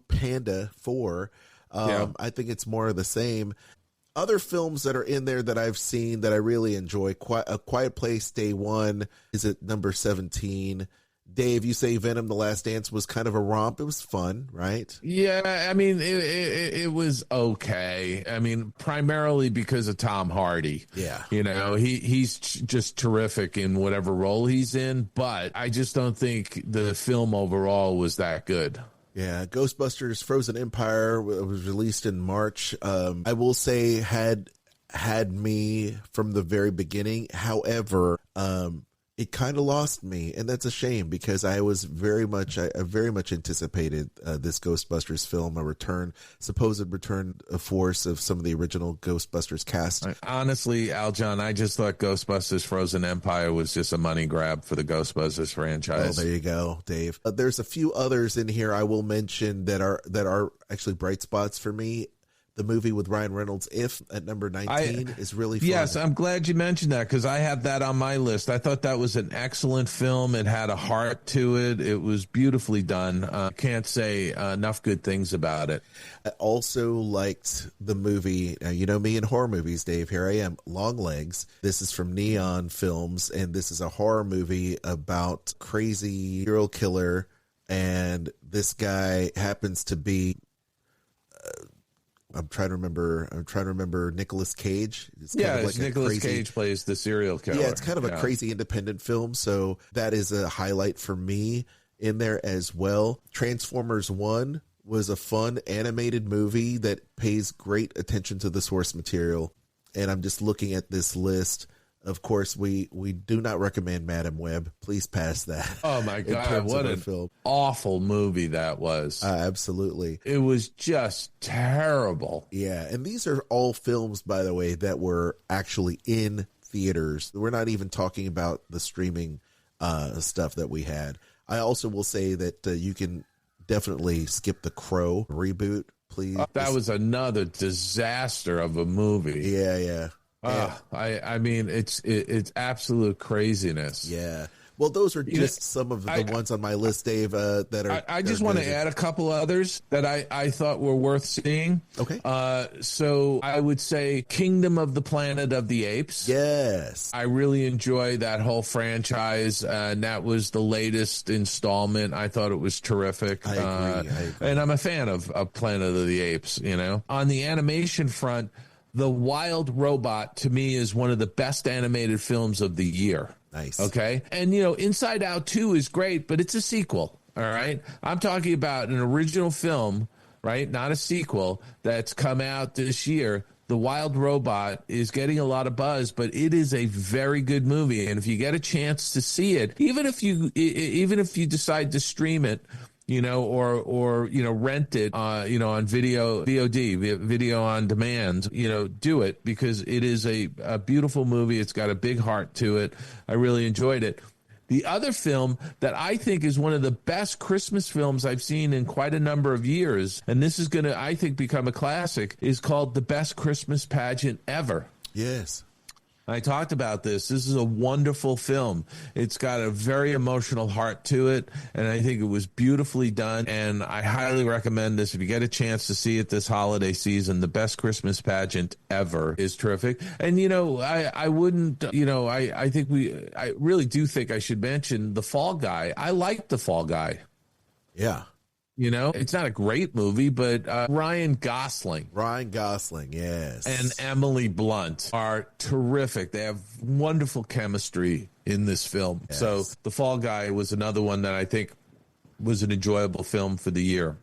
Panda 4. I think it's more of the same. Other films that are in there that I've seen that I really enjoy, A Quiet Place Day 1 is at number 17. Dave, you say Venom: The Last Dance was kind of a romp. It was fun, right? Yeah, I mean, it was okay. I mean, primarily because of Tom Hardy. Yeah. He's just terrific in whatever role he's in, but I just don't think the film overall was that good. Yeah, Ghostbusters Frozen Empire was released in March. I will say had me from the very beginning. However, it kind of lost me, and that's a shame because I very much anticipated this Ghostbusters film, supposed return of force of some of the original Ghostbusters cast. Honestly, Aljon, I just thought Ghostbusters Frozen Empire was just a money grab for the Ghostbusters franchise. Oh, there you go, Dave. There's a few others in here I will mention that are actually bright spots for me. the movie with Ryan Reynolds, If, at number 19, is really fun. Yes, I'm glad you mentioned that because I have that on my list. I thought that was an excellent film. It had a heart to it. It was beautifully done. Can't say enough good things about it. I also liked the movie, you know me in horror movies, Dave. Here I am, Long Legs. This is from Neon Films, and this is a horror movie about crazy serial killer, and this guy happens to be I'm trying to remember Nicolas Cage. It's Nicolas Cage plays the serial killer. Yeah, it's kind of a crazy independent film, so that is a highlight for me in there as well. Transformers 1 was a fun animated movie that pays great attention to the source material. And I'm just looking at this list. Of course, we do not recommend Madam Web. Please pass that. Oh, my God. What an awful movie that was. Absolutely. It was just terrible. Yeah. And these are all films, by the way, that were actually in theaters. We're not even talking about the streaming stuff that we had. I also will say that you can definitely skip the Crow reboot, please. That was another disaster of a movie. Yeah. I mean, it's absolute craziness. Yeah. Well, those are just some of the ones on my list, Dave, that are. I just want to add a couple others that I thought were worth seeing. Okay. So I would say Kingdom of the Planet of the Apes. Yes. I really enjoy that whole franchise. And that was the latest installment. I thought it was terrific. I agree. And I'm a fan of Planet of the Apes, you know. On the animation front, The Wild Robot, to me, is one of the best animated films of the year. Nice. Okay. And, you know, Inside Out 2 is great, but it's a sequel. All right. I'm talking about an original film, right? Not a sequel that's come out this year. The Wild Robot is getting a lot of buzz, but it is a very good movie. And if you get a chance to see it, even if you decide to stream it, you know, or you know, rent it, you know, on VOD, video on demand, you know, do it because it is a beautiful movie. It's got a big heart to it. I really enjoyed it. The other film that I think is one of the best Christmas films I've seen in quite a number of years, and this is going to, I think, become a classic, is called The Best Christmas Pageant Ever. Yes. I talked about this. This is a wonderful film. It's got a very emotional heart to it, and I think it was beautifully done, and I highly recommend this. If you get a chance to see it this holiday season, The Best Christmas Pageant Ever is terrific. And, you know, I wouldn't, you know, I really do think I should mention The Fall Guy. I like The Fall Guy. Yeah. You know, it's not a great movie, but Ryan Gosling, yes, and Emily Blunt are terrific. They have wonderful chemistry in this film. Yes. So The Fall Guy was another one that I think was an enjoyable film for the year.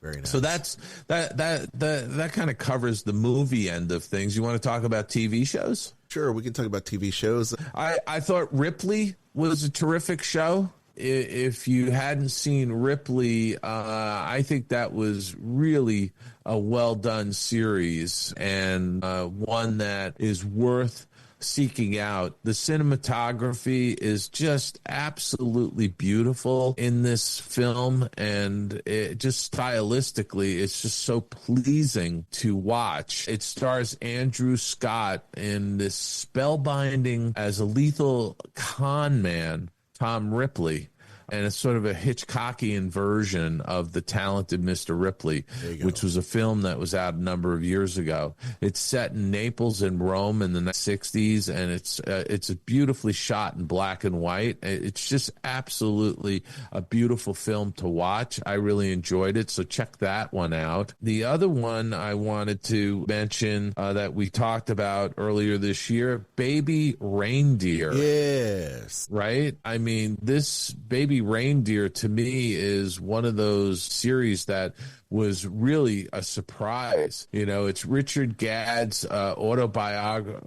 Very nice. So that kind of covers the movie end of things. You want to talk about TV shows? Sure, we can talk about TV shows. I thought Ripley was a terrific show. If you hadn't seen Ripley, I think that was really a well-done series and one that is worth seeking out. The cinematography is just absolutely beautiful in this film, and it just stylistically, it's just so pleasing to watch. It stars Andrew Scott in this spellbinding as a lethal con man, Tom Ripley, and it's sort of a Hitchcockian version of The Talented Mr. Ripley, which was a film that was out a number of years ago. It's set in Naples and Rome in the 60s, and it's beautifully shot in black and white. It's just absolutely a beautiful film to watch. I really enjoyed it, so check that one out. The other one I wanted to mention that we talked about earlier this year, Baby Reindeer. Yes. Right? I mean, this Baby Reindeer to me is one of those series that was really a surprise. You know, it's Richard Gadd's autobiography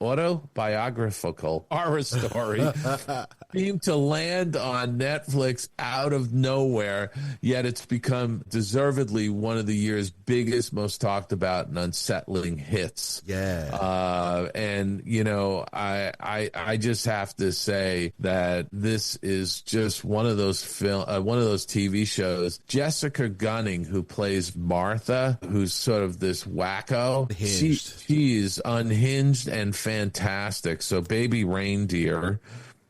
autobiographical horror story seemed to land on Netflix out of nowhere, yet it's become deservedly one of the year's biggest, most talked about and unsettling hits. Yeah. And, you know, I just have to say that this is just one of those TV shows. Jessica Gunning, who plays Martha, who's sort of this wacko, she is unhinged and fantastic. So Baby Reindeer.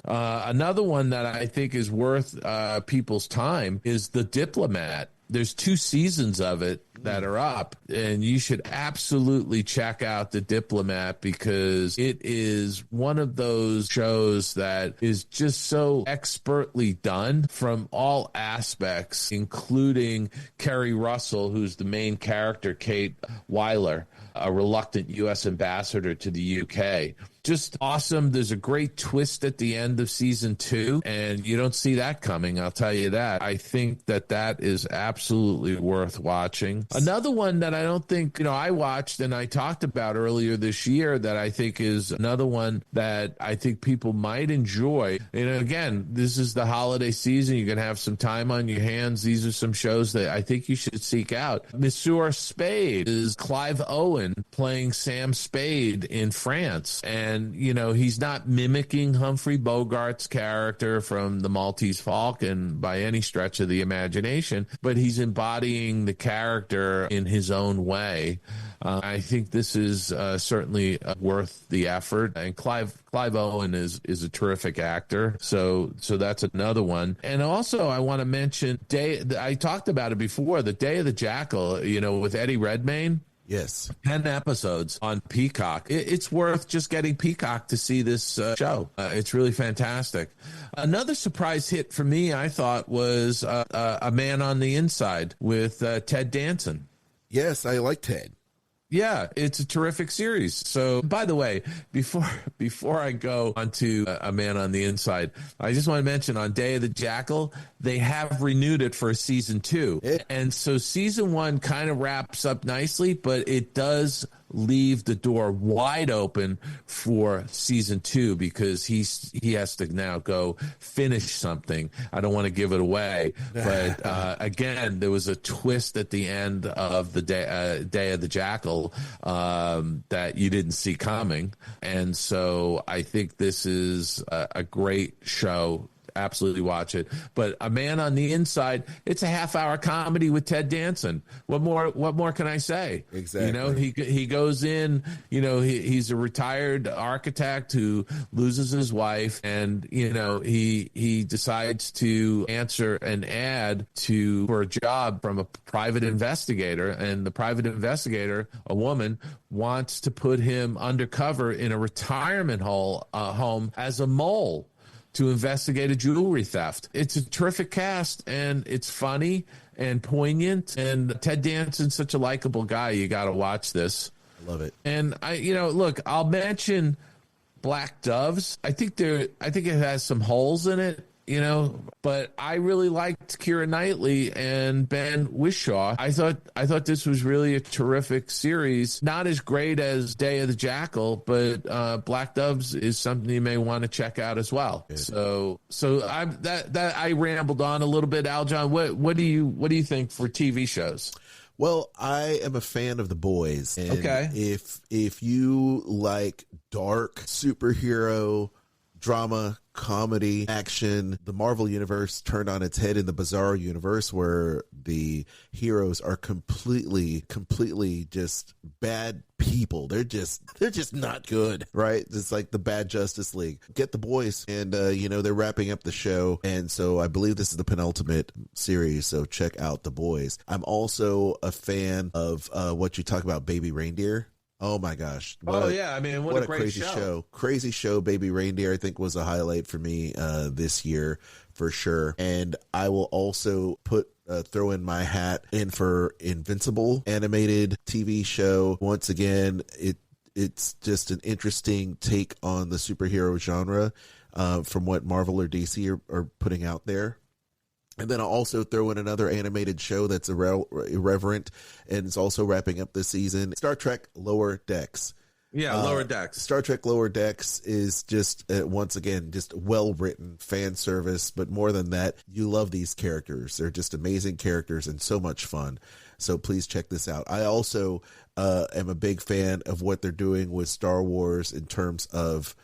Another one that I think is worth people's time is The Diplomat. There's 2 seasons of it that are up, and you should absolutely check out The Diplomat because it is one of those shows that is just so expertly done from all aspects, including Kerry Russell, who's the main character, Kate Weiler, a reluctant U.S. ambassador to the UK. Just awesome. There's a great twist at the end of season 2, and you don't see that coming, I'll tell you that. I think that is absolutely worth watching. Another one that I don't think, you know, I watched and I talked about earlier this year that I think is another one that I think people might enjoy. And again, this is the holiday season. You're going to have some time on your hands. These are some shows that I think you should seek out. Monsieur Spade is Clive Owen playing Sam Spade in France. And, you know, he's not mimicking Humphrey Bogart's character from The Maltese Falcon by any stretch of the imagination, but he's embodying the character in his own way. I think this is certainly worth the effort. And Clive Owen is a terrific actor. So that's another one. And also I want to mention I talked about it before, The Day of the Jackal, you know, with Eddie Redmayne. Yes. 10 episodes on Peacock. It's worth just getting Peacock to see this show. It's really fantastic. Another surprise hit for me, I thought, was A Man on the Inside with Ted Danson. Yes, I like Ted. Yeah, it's a terrific series. So, by the way, before I go on to A Man on the Inside, I just want to mention on Day of the Jackal, they have renewed it for season 2. And so season 1 kind of wraps up nicely, but it does leave the door wide open for season 2 because he has to now go finish something. I don't want to give it away, but again, there was a twist at the end of the Day of the Jackal that you didn't see coming, and so I think this is a great show. Absolutely watch it. But A Man on the Inside, it's a half-hour comedy with Ted Danson. What more can I say? Exactly. You know, he goes in, you know, he's a retired architect who loses his wife, and, you know, he decides to answer an ad for a job from a private investigator, and the private investigator, a woman, wants to put him undercover in a retirement home as a mole to investigate a jewelry theft. It's a terrific cast, and it's funny and poignant, and Ted Danson's such a likable guy. You got to watch this. I love it. And I'll mention Black Doves. I think it has some holes in it, you know, but I really liked Keira Knightley and Ben Whishaw. I thought this was really a terrific series. Not as great as Day of the Jackal, but Black Doves is something you may want to check out as well. Good. So I rambled on a little bit. Aljon, what do you think for TV shows? Well, I am a fan of The Boys. And okay. If you like dark superhero drama, comedy, action, the Marvel universe turned on its head in the Bizarro universe where the heroes are completely just bad people. They're just not good, right? It's like the bad Justice League. Get The Boys, and they're wrapping up the show, and so I believe this is the penultimate series, so check out The Boys. I'm also a fan of what you talk about, Baby Reindeer. Oh my gosh. What a great crazy show. Crazy show. Baby Reindeer, I think, was a highlight for me this year for sure. And I will also throw in my hat in for Invincible animated TV show. Once again, it's just an interesting take on the superhero genre from what Marvel or DC are putting out there. And then I'll also throw in another animated show that's irreverent and it's also wrapping up this season. Star Trek Lower Decks. Yeah, Lower Decks. Star Trek Lower Decks is just, once again, just well-written fan service. But more than that, you love these characters. They're just amazing characters and so much fun. So please check this out. I also am a big fan of what they're doing with Star Wars in terms of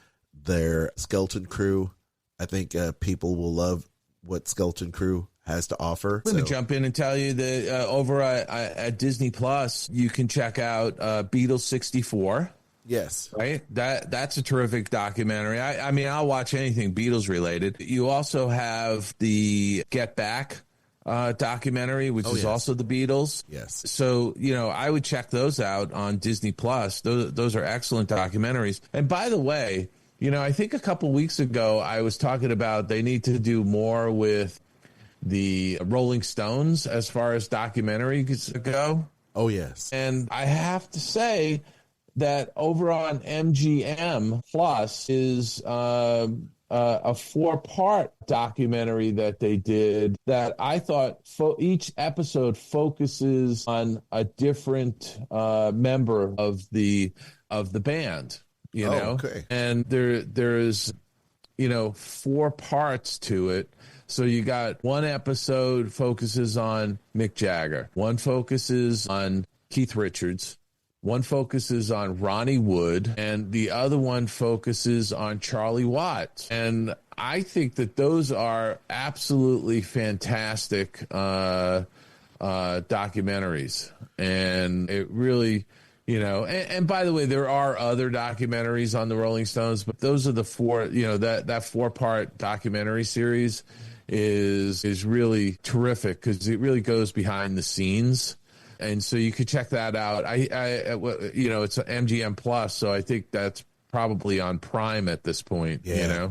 their Skeleton Crew. I think people will love what Skeleton Crew has to offer. Let me jump in and tell you that over at Disney Plus, you can check out Beatles 64. Yes. Right. That's a terrific documentary. I mean, I'll watch anything Beatles related. You also have the Get Back documentary, which is also the Beatles. Yes. So, I would check those out on Disney Plus. Those are excellent documentaries. And by the way, I think a couple weeks ago, I was talking about they need to do more with the Rolling Stones as far as documentaries go. Oh, yes. And I have to say that over on MGM Plus is a 4-part documentary that they did that I thought each episode focuses on a different member of the band, Okay. and there's 4 parts to it. So you got one episode focuses on Mick Jagger, one focuses on Keith Richards, one focuses on Ronnie Wood, and the other one focuses on Charlie Watts. And I think that those are absolutely fantastic documentaries. And it really, and by the way, there are other documentaries on the Rolling Stones, but those are the 4, that 4-part documentary series is really terrific because it really goes behind the scenes. And so you could check that out. It's MGM Plus, so I think that's probably on Prime at this point. Yeah.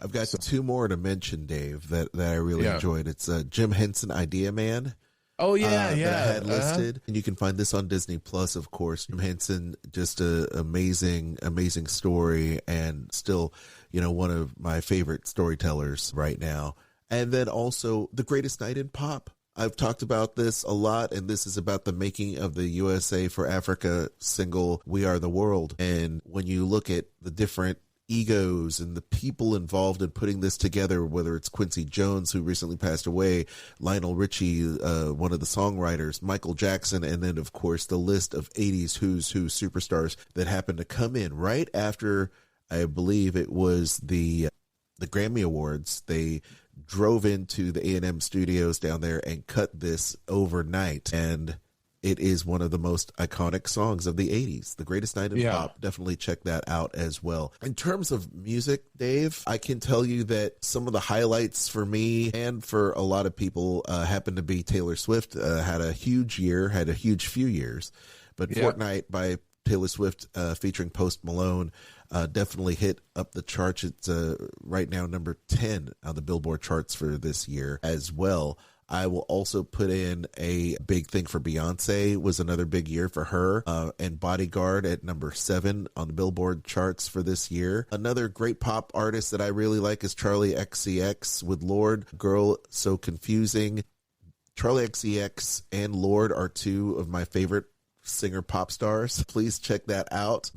I've got 2 more to mention, Dave, that I really enjoyed. It's Jim Henson Idea Man. Oh, yeah, that I had listed. And you can find this on Disney Plus, of course. Jim Henson, just an amazing story, and still, one of my favorite storytellers right now. And then also The Greatest Night in Pop. I've talked about this a lot, and this is about the making of the USA for Africa single, We Are the World. And when you look at the different egos and the people involved in putting this together, whether it's Quincy Jones, who recently passed away, Lionel Richie, one of the songwriters, Michael Jackson, and then, of course, the list of 80s who's who superstars that happened to come in right after, I believe it was the Grammy Awards. They drove into the A&M studios down there and cut this overnight, and it is one of the most iconic songs of the 80s, The Greatest Night in Pop. Definitely check that out as well. In terms of music, Dave, I can tell you that some of the highlights for me and for a lot of people happen to be Taylor Swift. Had a huge few years, but Fortnite by Taylor Swift featuring Post Malone definitely hit up the charts. It's right now number 10 on the Billboard charts for this year as well. I will also put in a big thing for Beyonce, was another big year for her, and Bodyguard at number 7 on the Billboard charts for this year. Another great pop artist that I really like is Charlie XCX with Lord, Girl So Confusing. Charlie XCX and Lord are 2 of my favorite singer pop stars. Please check that out.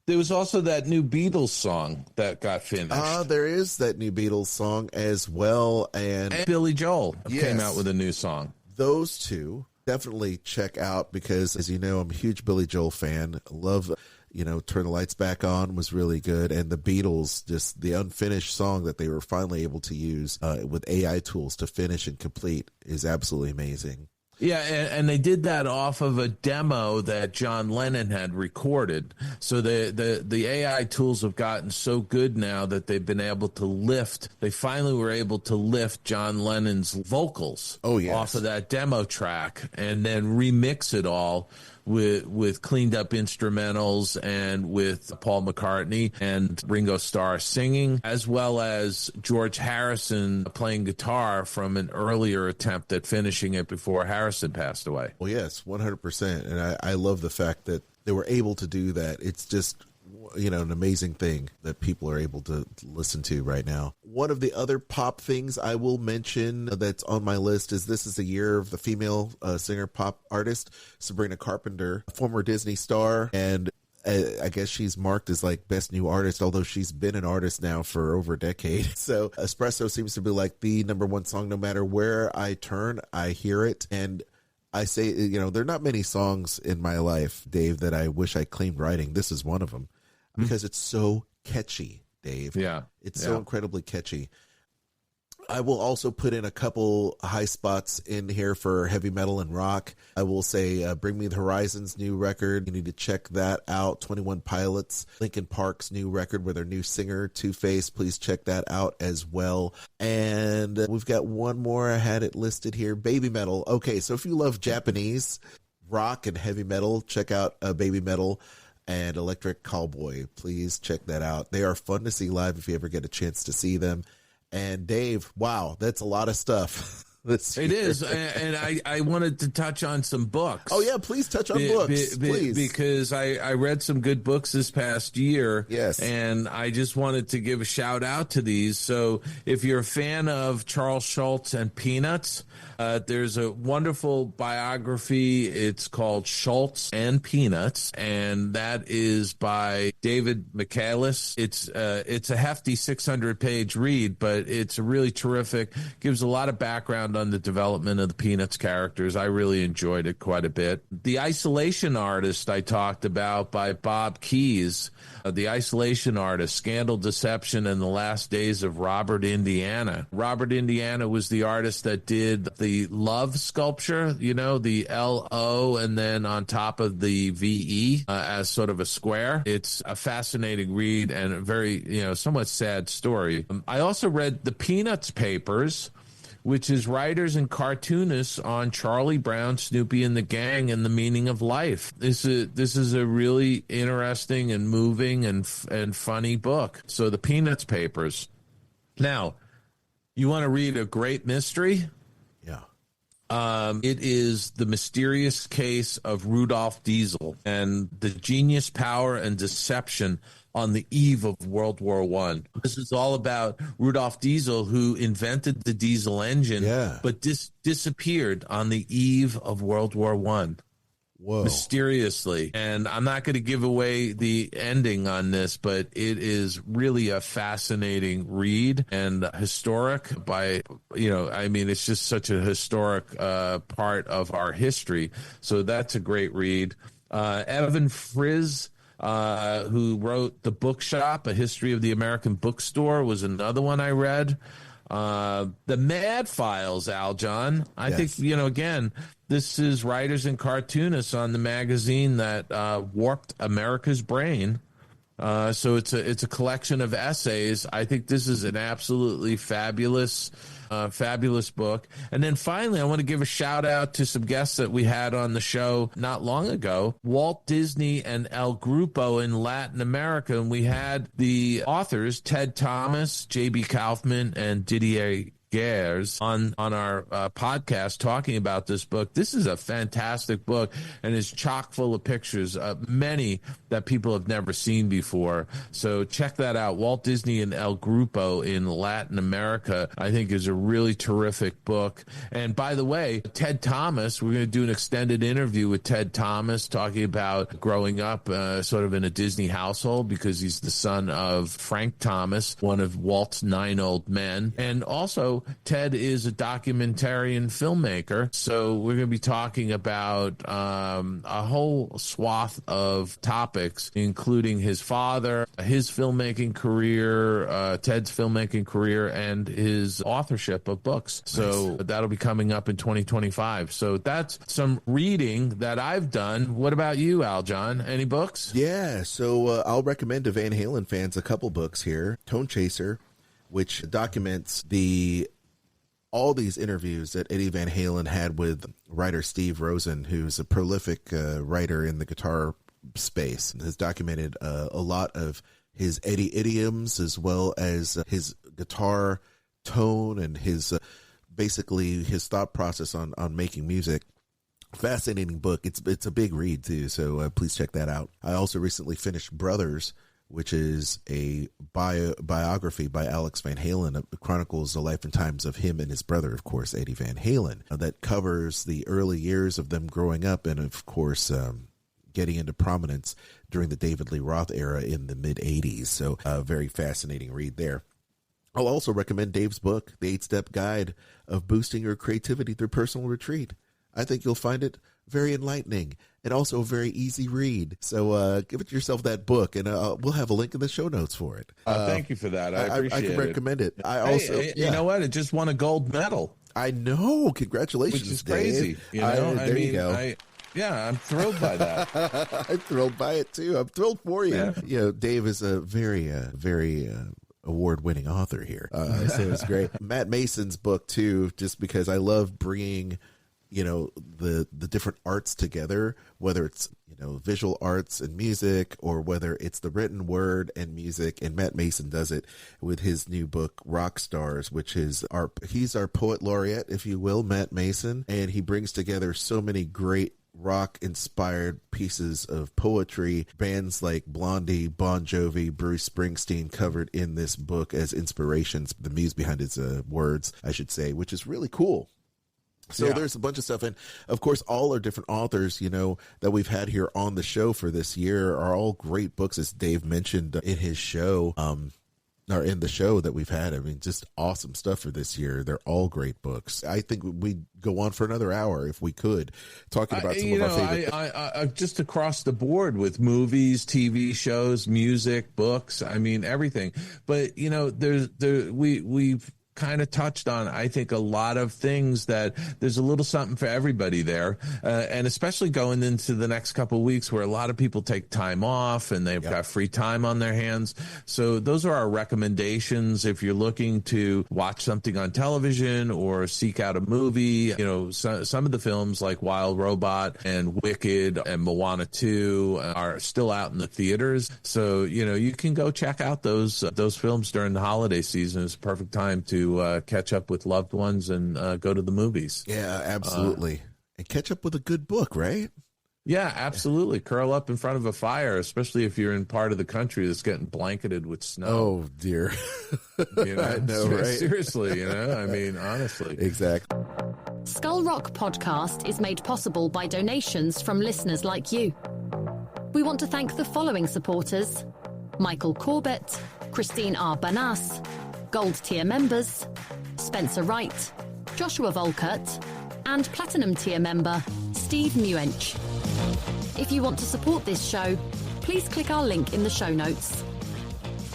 There was also that new Beatles song that got finished. There is that new Beatles song as well. And Billy Joel came out with a new song. Those 2 definitely check out because, as you know, I'm a huge Billy Joel fan. Love, Turn the Lights Back On was really good. And the Beatles, just the unfinished song that they were finally able to use with AI tools to finish and complete is absolutely amazing. Yeah, and they did that off of a demo that John Lennon had recorded. So the AI tools have gotten so good now that they've been able to they finally were able to lift John Lennon's vocals off of that demo track and then remix it all with cleaned up instrumentals and with Paul McCartney and Ringo Starr singing, as well as George Harrison playing guitar from an earlier attempt at finishing it before Harrison passed away. Well, yes, 100%. And I love the fact that they were able to do that. It's just, an amazing thing that people are able to listen to right now. One of the other pop things I will mention that's on my list is this is the year of the female singer pop artist, Sabrina Carpenter, former Disney star. And I guess she's marked as like best new artist, although she's been an artist now for over a decade. So Espresso seems to be like the number one song. No matter where I turn, I hear it. And I say, there are not many songs in my life, Dave, that I wish I claimed writing. This is one of them because it's so catchy, Dave. Yeah. It's so incredibly catchy. I will also put in a couple high spots in here for heavy metal and rock. I will say Bring Me the Horizon's new record. You need to check that out. 21 Pilots, Linkin Park's new record with their new singer, Two-Face. Please check that out as well. And we've got one more. I had it listed here. Baby metal. Okay, so if you love Japanese rock and heavy metal, check out Baby Metal and Electric Cowboy. Please check that out. They are fun to see live if you ever get a chance to see them. And Dave, wow, that's a lot of stuff. It is, and I wanted to touch on some books. Oh, yeah, please touch on books, please. Because I read some good books this past year. Yes. And I just wanted to give a shout out to these. So if you're a fan of Charles Schulz and Peanuts, there's a wonderful biography. It's called Schulz and Peanuts, and that is by David Michaelis. It's a hefty 600-page read, but it's really terrific. Gives a lot of background on the development of the Peanuts characters. I really enjoyed it quite a bit. The Isolation Artist I talked about by Bob Keyes. The Isolation Artist, Scandal, Deception, and the Last Days of Robert Indiana. Robert Indiana was the artist that did the love sculpture, the L-O, and then on top of the V-E as sort of a square. It's a fascinating read and a very, somewhat sad story. I also read the Peanuts Papers, which is writers and cartoonists on Charlie Brown, Snoopy and the Gang, and the meaning of life. This is a really interesting and moving and funny book. So the Peanuts Papers. Now, you want to read a great mystery? Yeah. It is The Mysterious Case of Rudolph Diesel and the genius, power, and deception on the eve of World War I. This is all about Rudolph Diesel, who invented the diesel engine, but disappeared on the eve of World War I. Whoa. Mysteriously. And I'm not going to give away the ending on this, but it is really a fascinating read and historic it's just such a historic part of our history. So that's a great read. Evan Frizz, who wrote The Bookshop, A History of the American Bookstore, was another one I read. The Mad Files, Aljon. I think, again, this is writers and cartoonists on the magazine that warped America's brain. So it's a collection of essays. I think this is an absolutely fabulous book. And then finally, I want to give a shout out to some guests that we had on the show not long ago, Walt Disney and El Grupo in Latin America. And we had the authors, Ted Thomas, J.B. Kaufman, and Didier Guers on our podcast talking about this book. This is a fantastic book and is chock full of pictures, many that people have never seen before. So check that out. Walt Disney and El Grupo in Latin America, I think, is a really terrific book. And by the way, Ted Thomas, we're going to do an extended interview with Ted Thomas talking about growing up sort of in a Disney household, because he's the son of Frank Thomas, one of Walt's 9 old men. And also, Ted is a documentarian filmmaker, so we're going to be talking about a whole swath of topics, including his father, his filmmaking career, Ted's filmmaking career, and his authorship of books. So that'll be coming up in 2025. So that's some reading that I've done. What about you, Aljon? Any books? Yeah, so I'll recommend to Van Halen fans a couple books here. Tone Chaser, which documents all these interviews that Eddie Van Halen had with writer Steve Rosen, who's a prolific writer in the guitar space, and has documented a lot of his Eddie idioms as well as his guitar tone and his basically his thought process on making music. Fascinating book. It's a big read too, so please check that out. I also recently finished Brothers, which is a biography by Alex Van Halen. It chronicles the life and times of him and his brother, of course, Eddie Van Halen, that covers the early years of them growing up and, of course, getting into prominence during the David Lee Roth era in the mid-'80s. So a very fascinating read there. I'll also recommend Dave's book, The 8-Step Guide of Boosting Your Creativity Through Personal Retreat. I think you'll find it very enlightening and also a very easy read. So give it yourself that book, and we'll have a link in the show notes for it. Thank you for that. I appreciate it. I can recommend it. I also, you know what? It just won a gold medal. I know. Congratulations, which is Dave. crazy. You know, there you go. I'm thrilled by that. I'm thrilled by it too. I'm thrilled for you. Yeah. You know, Dave is a very award-winning author here. So it's great. Matt Mason's book too, just because I love bringing, you know, the different arts together, whether it's, you know, visual arts and music, or whether it's the written word and music. And Matt Mason does it with his new book, Rock Stars, which is he's our poet laureate, if you will, Matt Mason. And he brings together so many great rock-inspired pieces of poetry. Bands like Blondie, Bon Jovi, Bruce Springsteen covered in this book as inspirations, the muse behind his words, I should say, which is really cool. So there's a bunch of stuff. And of course, all our different authors, you know, that we've had here on the show for this year are all great books, as Dave mentioned in his show, or in the show that we've had. I mean, just awesome stuff for this year. They're all great books. I think we'd go on for another hour if we could, talking about some of our favorite. I just across the board with movies, TV shows, music, books. I mean, everything. But, you know, we've kind of touched on, I think, a lot of things that there's a little something for everybody there. And especially going into the next couple of weeks where a lot of people take time off and they've got free time on their hands. So those are our recommendations. If you're looking to watch something on television or seek out a movie, you know, some of the films like Wild Robot and Wicked and Moana 2 are still out in the theaters. So, you know, you can go check out those films during the holiday season. It's a perfect time to catch up with loved ones and go to the movies. Yeah, absolutely. And catch up with a good book, right? Yeah, absolutely. Curl up in front of a fire, especially if you're in part of the country that's getting blanketed with snow. Oh, dear. You know, I know, right? Seriously, you know, I mean, honestly. Exactly. Skull Rock Podcast is made possible by donations from listeners like you. We want to thank the following supporters: Michael Corbett, Christine R. Banas, Gold Tier members, Spencer Wright, Joshua Volkert, and Platinum Tier member, Steve Muench. If you want to support this show, please click our link in the show notes.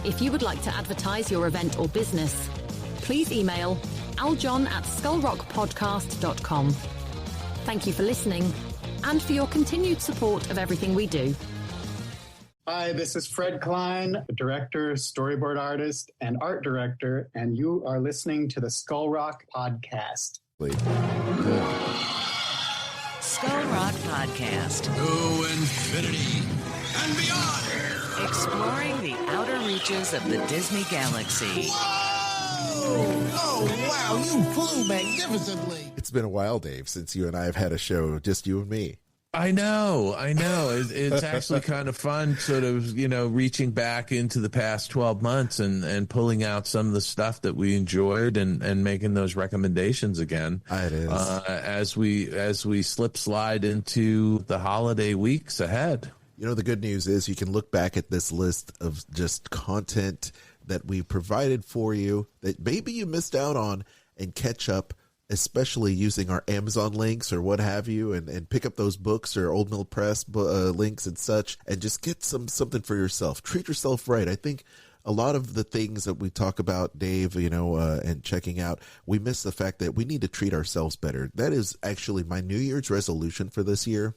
If you would like to advertise your event or business, please email aljon@skullrockpodcast.com. Thank you for listening and for your continued support of everything we do. Hi, this is Fred Klein, director, storyboard artist, and art director, and you are listening to the Skull Rock Podcast. Skull Rock Podcast. To infinity and beyond. Exploring the outer reaches of the Disney galaxy. Oh, wow, you flew magnificently. It's been a while, Dave, since you and I have had a show, just you and me. I know. It's actually kind of fun, sort of, you know, reaching back into the past 12 months and pulling out some of the stuff that we enjoyed and making those recommendations again. It is. As we slide into the holiday weeks ahead. You know, the good news is you can look back at this list of just content that we provided for you that maybe you missed out on and catch up, especially using our Amazon links or what have you, and pick up those books or Old Mill Press links and such, and just get something for yourself. Treat yourself right. I think a lot of the things that we talk about, Dave, you know, and checking out, we miss the fact that we need to treat ourselves better. That is actually my New Year's resolution for this year,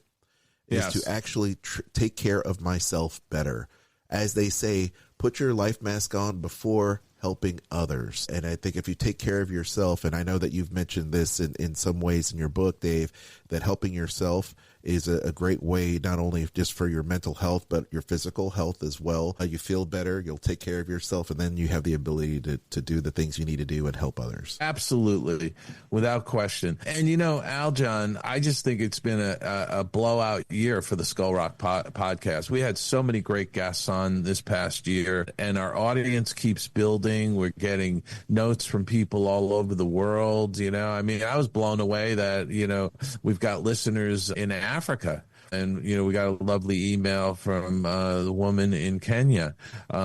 is to actually take care of myself better. As they say, put your life mask on before helping others. And I think if you take care of yourself, and I know that you've mentioned this in some ways in your book, Dave, that helping yourself is a great way, not only just for your mental health, but your physical health as well. You feel better, you'll take care of yourself, and then you have the ability to do the things you need to do and help others. Absolutely, without question. And, you know, Aljon, I just think it's been a blowout year for the Skull Rock podcast. We had so many great guests on this past year, and our audience keeps building. We're getting notes from people all over the world. You know, I mean, I was blown away that, you know, we've got listeners in Africa. And, we got a lovely email from the woman in Kenya.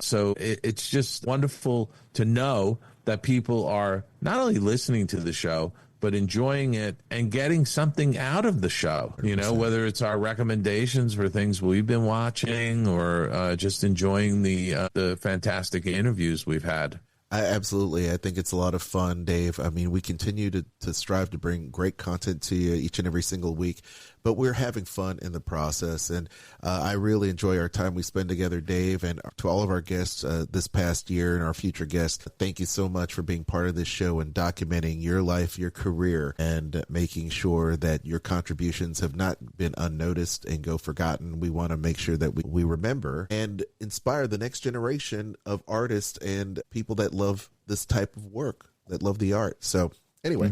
So it's just wonderful to know that people are not only listening to the show, but enjoying it and getting something out of the show, whether it's our recommendations for things we've been watching or just enjoying the fantastic interviews we've had. Absolutely. I think it's a lot of fun, Dave. I mean, we continue to strive to bring great content to you each and every single week, but we're having fun in the process. And I really enjoy our time we spend together, Dave, and to all of our guests this past year and our future guests. Thank you so much for being part of this show and documenting your life, your career, and making sure that your contributions have not been unnoticed and go forgotten. We want to make sure that we remember and inspire the next generation of artists and people that love this type of work, that love the art. So anyway,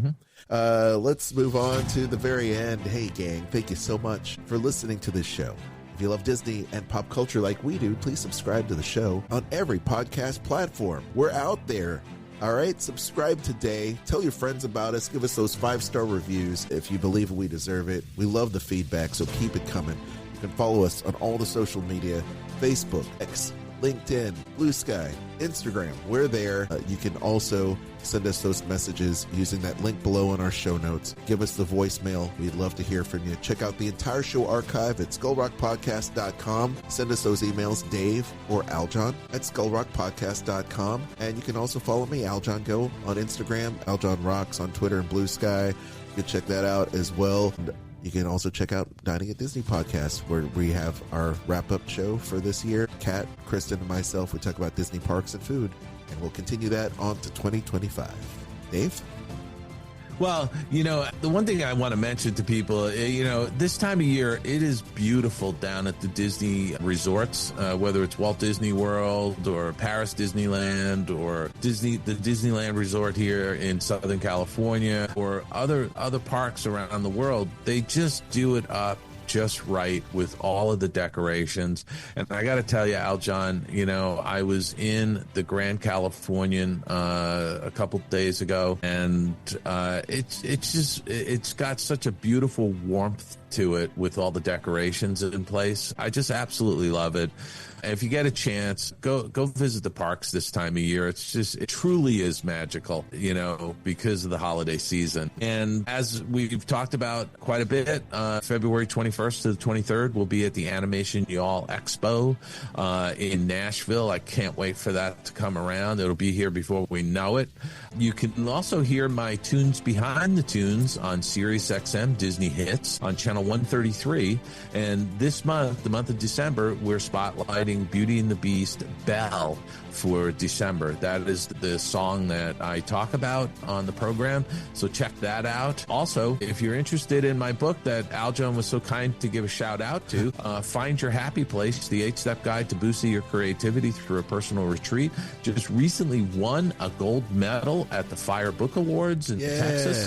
let's move on to the very end. Hey, gang, thank you so much for listening to this show. If you love Disney and pop culture like we do, please subscribe to the show on every podcast platform. We're out there. All right, subscribe today. Tell your friends about us. Give us those 5-star reviews if you believe we deserve it. We love the feedback, so keep it coming. You can follow us on all the social media, Facebook, X, LinkedIn, Blue Sky, Instagram. We're there. You can also send us those messages using that link below in our show notes. Give us the voicemail. We'd love to hear from you. Check out the entire show archive at skullrockpodcast.com. Send us those emails, Dave or Aljon at skullrockpodcast.com. And you can also follow me, Aljon Go, on Instagram, Aljon Rocks on Twitter and Blue Sky. You can check that out as well. And you can also check out Dining at Disney podcast, where we have our wrap-up show for this year. Kat, Kristen, and myself, we talk about Disney parks and food, and we'll continue that on to 2025. Dave? Well, the one thing I want to mention to people, this time of year, it is beautiful down at the Disney resorts, whether it's Walt Disney World or Paris Disneyland or the Disneyland Resort here in Southern California or other parks around the world. They just do it up just right with all of the decorations. And I got to tell you, Aljon, I was in the Grand Californian a couple days ago, and it's got such a beautiful warmth to it with all the decorations in place. I just absolutely love it. And if you get a chance, go visit the parks this time of year. It truly is magical, because of the holiday season. And as we've talked about quite a bit, February 21st to the 23rd, we'll be at the Animation Y'all Expo in Nashville. I can't wait for that to come around. It'll be here before we know it. You can also hear my tunes behind the tunes on Sirius XM Disney Hits on channel 133. And this month, the month of December, we're spotlighting Beauty and the Beast Belle for December. That is the song that I talk about on the program, so check that out. Also, if you're interested in my book that Aljon was so kind to give a shout out to, Find Your Happy Place, the 8-step guide to boosting your creativity through a personal retreat, just recently won a gold medal at the Fire Book Awards in Texas.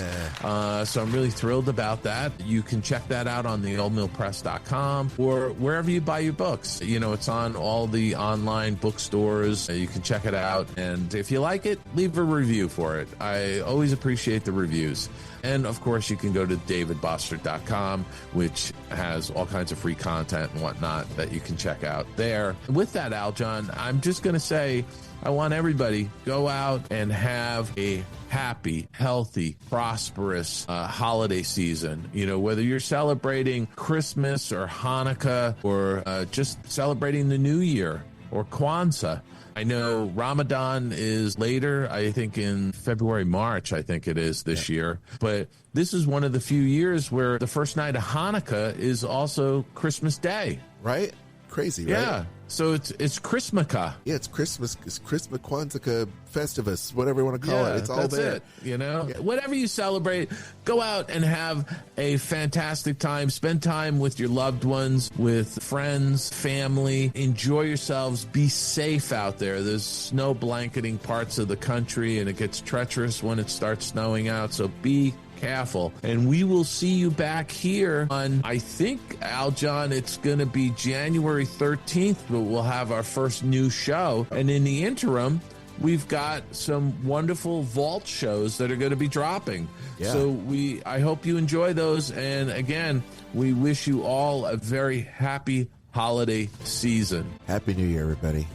So I'm really thrilled about that. You can check that out on the oldmillpress.com or wherever you buy your books. It's on all the online bookstores. You can check it out. And if you like it, leave a review for it. I always appreciate the reviews. And of course, you can go to davidbossert.com, which has all kinds of free content and whatnot that you can check out there. With that, Aljon, I'm just going to say, I want everybody go out and have a happy, healthy, prosperous holiday season. Whether you're celebrating Christmas or Hanukkah or just celebrating the New Year or Kwanzaa. I know Ramadan is later, I think in February, March, I think it is this year. But this is one of the few years where the first night of Hanukkah is also Christmas Day. Right? Crazy, right? Yeah. So it's Christmaka. Yeah, it's Christmas. It's Christmas, Kwanzaa, Festivus, whatever you want to call it. It's all there. Whatever you celebrate, go out and have a fantastic time. Spend time with your loved ones, with friends, family. Enjoy yourselves. Be safe out there. There's snow blanketing parts of the country, and it gets treacherous when it starts snowing out. So be careful. And we will see you back here on, I think, Aljon, it's going to be January 13th, but we'll have our first new show. And in the interim, we've got some wonderful vault shows that are going to be dropping. Yeah. So I hope you enjoy those. And again, we wish you all a very happy holiday season. Happy New Year, everybody.